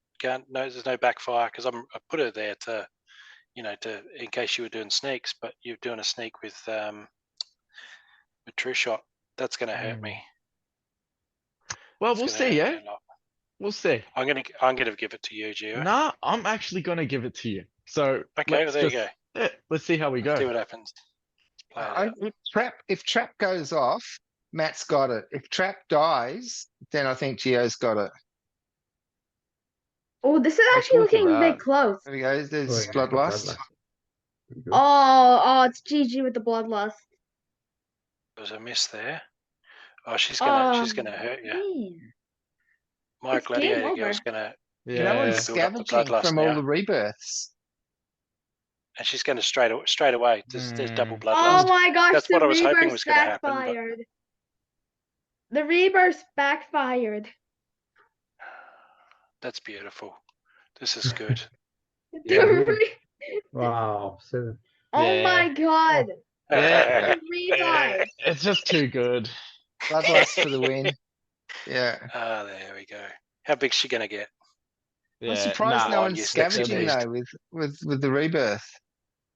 there's no backfire because I put her there to, in case you were doing sneaks, but you're doing a sneak with True Shot. That's going to hurt me. Well, It's we'll gonna see, hurt yeah. me a lot. We'll see. I'm gonna give it to you, Gio. Nah, I'm actually gonna give it to you. So Okay, let's well, there just, you go. yeah, let's see how we Let's see go. what happens. Play it out. If Trap goes off, Matt's got it. If Trap dies, then I think Gio's got it. Oh, this is Let's actually look at looking a bit that. close. There we go. There's Oh, yeah, bloodlust. Pretty good. Oh, it's GG with the bloodlust. There's a miss there. Oh, she's gonna hurt you. Man. My It's game gladiator girl's over. gonna That one's build up the scavenging bloodlust from all now. the rebirths. And she's gonna straight away. There's double Oh bloodlust. my gosh, That's the what I was hoping rebirth was gonna happen. But backfired. The rebirth backfired. that's beautiful. This is good. The Yeah. re- Wow. So Oh my god. Yeah. The revive. It's just too good. Bloodlust for the win. Yeah. Ah, there we go. How big's she gonna get? I'm Yeah. surprised no Oh, one's you sexy scavenging beast. though with the rebirth.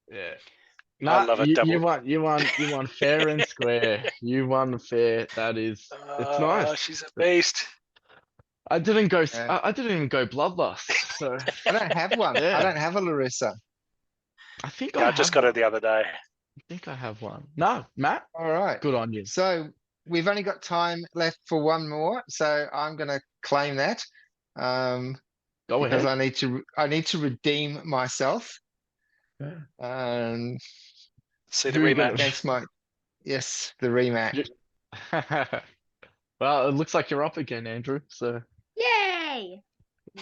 Yeah. I Nah, love it, you double. won fair and square. You won fair. That is, it's nice. She's a beast. I didn't go. Yeah. I didn't even go bloodlust. So I don't have one. Yeah. I don't have a Larissa. I think Yeah, I just got one. it the other day. I think I have one. No, Matt, All right. good on you. So we've only got time left for one more. So I'm gonna claim that. Go Because ahead. I need to redeem myself. See the Who are you gonna- rematch. Against the rematch. Well, it looks like you're up again, Andrew. So Yay!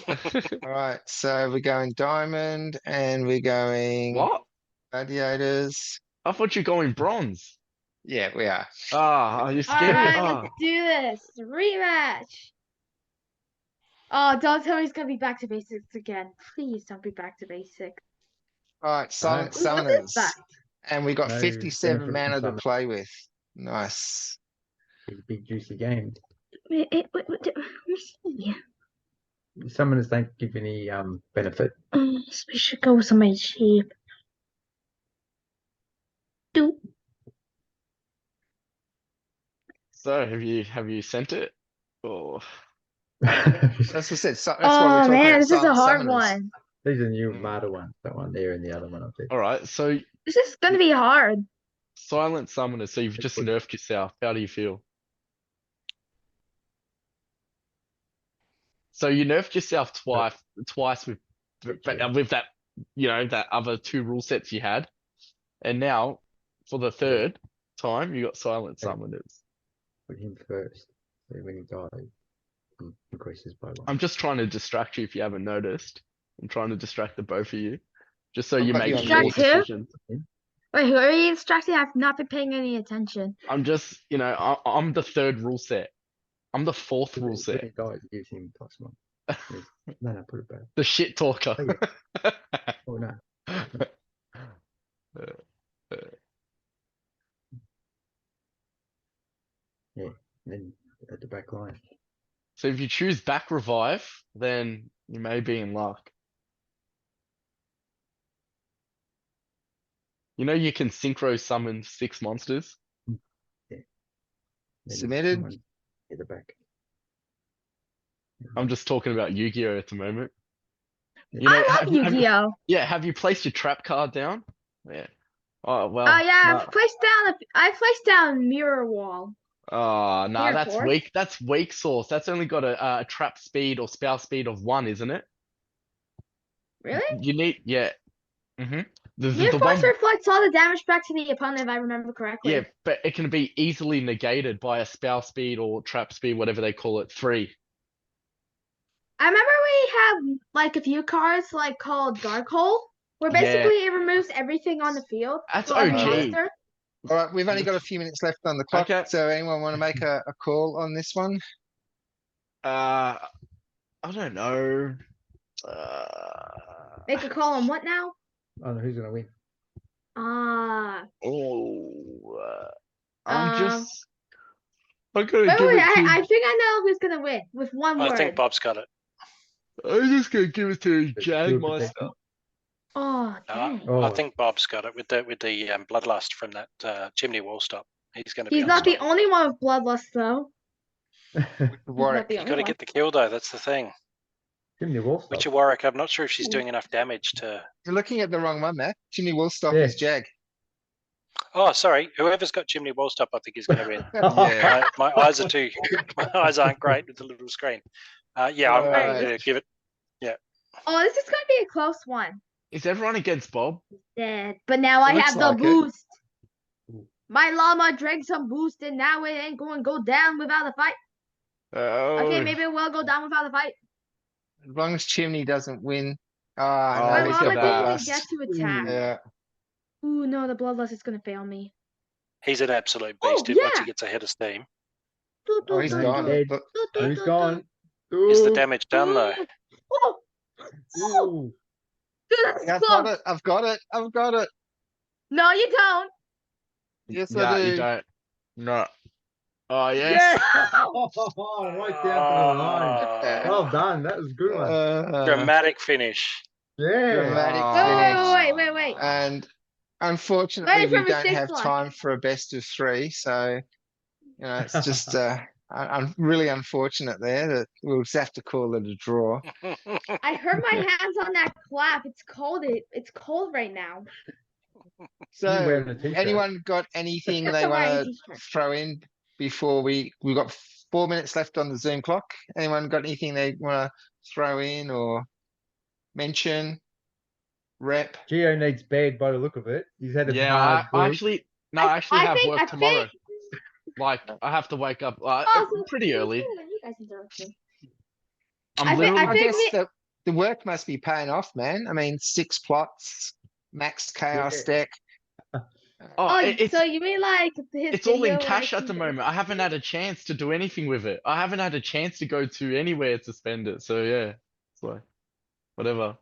All right, so we're going diamond and we're going what? gladiators. I thought you're going bronze. Yeah, we are. Ah, are you scared? Alright, Ah. let's do this. Rematch. Oh, don't tell me it's gonna be back to basics again. Please don't be back to basics. All right, silent Ooh, what is summoners. that? And we got No 57 benefit from mana to summon. play with. Nice. big juicy game. Wait, let's see. Summoners don't give any benefit. We should go with somebody cheap. Do. So have you sent it? Or That's what I said. That's why we're Oh talking man, about this is a silent hard summoners. one. These are new Marta ones. That one there and the other one up there. all right. So This is gonna be hard. silent summoner. So you've just nerfed yourself. How do you feel? So you nerfed yourself twice with that, that other 2 rule sets you had, and now for the third time you got silent summoners. Put him first. So when he dies, he increases by 1. I'm just trying to distract you if you haven't noticed. I'm trying to distract the both of you, just so I've you got make you on more Distract who? decisions. Wait, who are you distracting? I've not been paying any attention. I'm just, I'm the 3rd rule set. I'm the 4th rule When set. he dies, it gives him +1. No, put it back. The shit talker. Oh no. Yeah, then at the back line. So if you choose back revive, then you may be in luck. You can synchro summon 6 monsters. Then Submitted. someone at the back. I'm just talking about Yu-Gi-Oh at the moment. I love Yu-Gi-Oh. Yeah, have you placed your trap card down? Yeah. Oh well. Oh yeah, no. I've placed down Mirror Wall. Oh no, Here, that's Force. weak. That's weak sauce. That's only got a trap speed or spell speed of 1, isn't it? Really? You need Mm-hmm. Mirror The Force one, reflects all the damage back to the opponent if I remember correctly. yeah, but it can be easily negated by a spell speed or trap speed, whatever they call it, 3. I remember we have like a few cards like called Dark Hole. Where Yeah. basically it removes everything on the field. That's so like a OG. monster. All right, we've only got a few minutes left on the clock. Okay. So anyone want to make a call on this one? I don't know. Uh, Make a call on what now? I don't know who's gonna win. I'm Um, just. I'm gonna Wait, give wait, it to. I think I know who's gonna win with one I word. think Bob's got it. I'm just gonna give it to Do it, prediction. Jagmaster. Oh, dang. I Oh, think Bob's got it with the bloodlust from that chimney wall stop. He's going to be. He's not the only one with bloodlust though. Warwick. the You only got to one. get the kill though. That's the thing. Chimney wall Which stuff. of Warwick? I'm not sure if she's doing enough damage to. You're looking at the wrong one, Matt. Jimmy Woolstock Yeah. is Jag. Oh, sorry. Whoever's got chimney wall stop, I think is going to win. Yeah. My eyes are too. My eyes aren't great with the little screen. Yeah, I'm Alright. going to give it. Oh, this is gonna be a close one. Is everyone against Bob? Dead. But now I Looks have the like it. boost. My llama drank some boost and now it ain't going to go down without a fight. Oh. Okay, maybe it will go down without a fight. As long as Chimney doesn't win. Oh, My no, he's look llama got at didn't even bloodlust. get to attack. Yeah. Ooh, no, the bloodlust is gonna fail me. He's an absolute Oh, beast once yeah. he gets ahead of steam. Oh, he's No, gone. dead. But Who's gone? Is the Ooh. damage done though? Oh, oh, Ooh. dude, that's I've close. got it. I've got it. I've got it. No, you don't. Yes, Yeah, I you do. don't. No. Oh yes. Yeah. Right down to the line. Uh, Well done. That was a good one. Dramatic finish. Yeah. dramatic Wait. And unfortunately, Wait for we don't mistake have block. time for a best of three. So, it's just really unfortunate there that we'll just have to call it a draw. I hurt my hands on that clap. It's cold. It's cold right now. You So, wearing a t-shirt. anyone got anything they I'm wearing a want to t-shirt. throw in before we've got 4 minutes left on the Zoom clock? Anyone got anything they want to throw in or mention? Rep? Gio needs bed by the look of it. He's had a Yeah, hard I week. actually no, I I actually have think- work I tomorrow. think- Like I have to wake up Oh, so pretty it's early. cool when you guys interrupt me. I'm I think- literally I I think guess we- the work must be paying off, man. I mean, 6 plots, max chaos deck. Oh, it's so you mean like his it's all in video cash where at the he- moment. I haven't had a chance to do anything with it. I haven't had a chance to go to anywhere to spend it. So yeah, so whatever.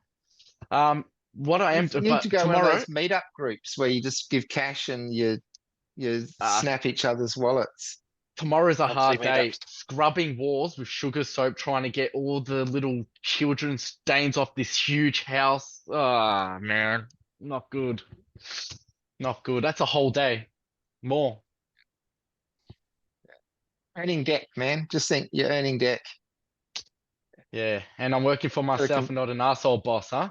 What I am You need to go one of tomorrow. those meetup groups where you just give cash and you Ah. snap each other's wallets. Tomorrow's a hard Monthly day. meetups. Scrubbing walls with sugar soap, trying to get all the little children stains off this huge house. Ah, man, not good. Not good. That's a whole day. More. Earning deck, man. Just think you're earning deck. Yeah, and I'm working for myself and not an asshole boss, huh?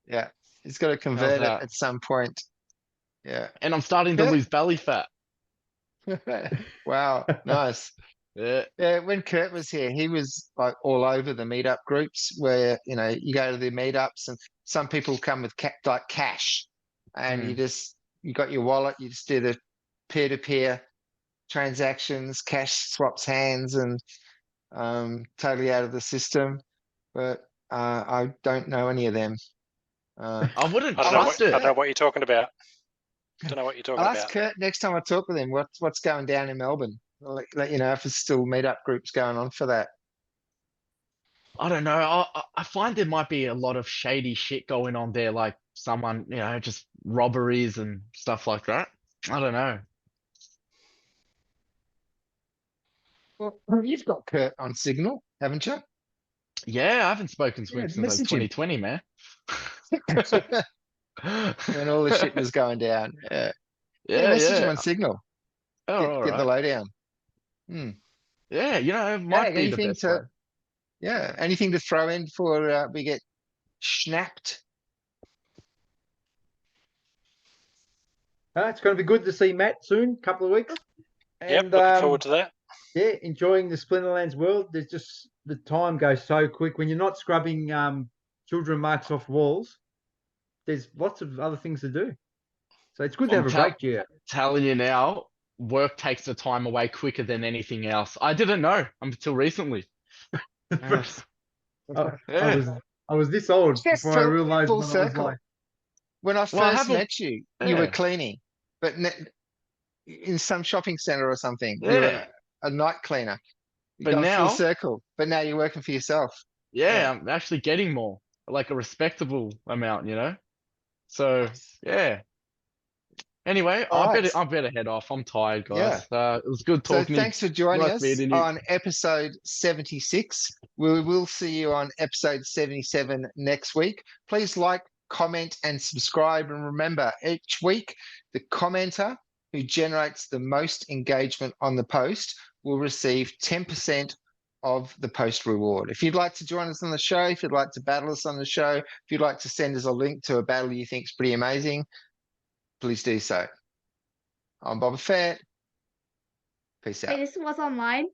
Yeah. He's got to convert it that? at some point. Yeah. And I'm starting to Yeah. lose belly fat. Wow. Nice. Yeah. Yeah, when Kurt was here, he was like all over the meetup groups where, you go to the meetups and some people come with like cash and you got your wallet, you just do the peer-to-peer transactions, cash swaps hands and totally out of the system. But I don't know any of them. I wouldn't I don't know trust what, I it. don't know what you're talking about. Don't know what you're talking I'll ask about. Kurt next time I talk with him what's going down in Melbourne. I'll let you know if there's still meetup groups going on for that. I don't know. I find there might be a lot of shady shit going on there, like someone, just robberies and stuff like that. I don't know. Well, you've got Kurt on Signal, haven't you? Yeah, I haven't spoken to him Yeah, since like message him. 2020, man. When all the shit was going down. Yeah. Yeah, Message him yeah. on Signal. Oh, all Get the right. lowdown. Hmm. Yeah, it might be the anything best to way. Yeah, anything to throw in before we get snapped? It's going to be good to see Matt soon, couple of weeks. Yep, And looking forward to that. yeah, enjoying the Splinterlands world. There's just the time goes so quick when you're not scrubbing children marks off walls. There's lots of other things to do, so it's good to I'm have a break, Gio. Telling you now, work takes the time away quicker than anything else. I didn't know until recently. Yes. I Yeah. was this old Yes, before I full- realized full what I was circle. like. When I Well, I first haven't- met you, you were yeah. cleaning, but in some shopping center or something, you were Yeah. a night cleaner. You But gone full now, circle, but now you're working for yourself. yeah, I'm actually getting more, like a respectable amount, you know? So, Nice. yeah. Anyway, All right. I better head off. I'm tired, Yeah. guys. It was good So talking to you. thanks for joining Nice us meeting you. on episode 76. We will see you on episode 77 next week. Please like, comment, and subscribe. And remember, each week, the commenter who generates the most engagement on the post will receive 10% of the post reward. If you'd like to join us on the show, if you'd like to battle us on the show, if you'd like to send us a link to a battle you think is pretty amazing, please do so. I'm Boba Fett. Peace out. Hey, this was online.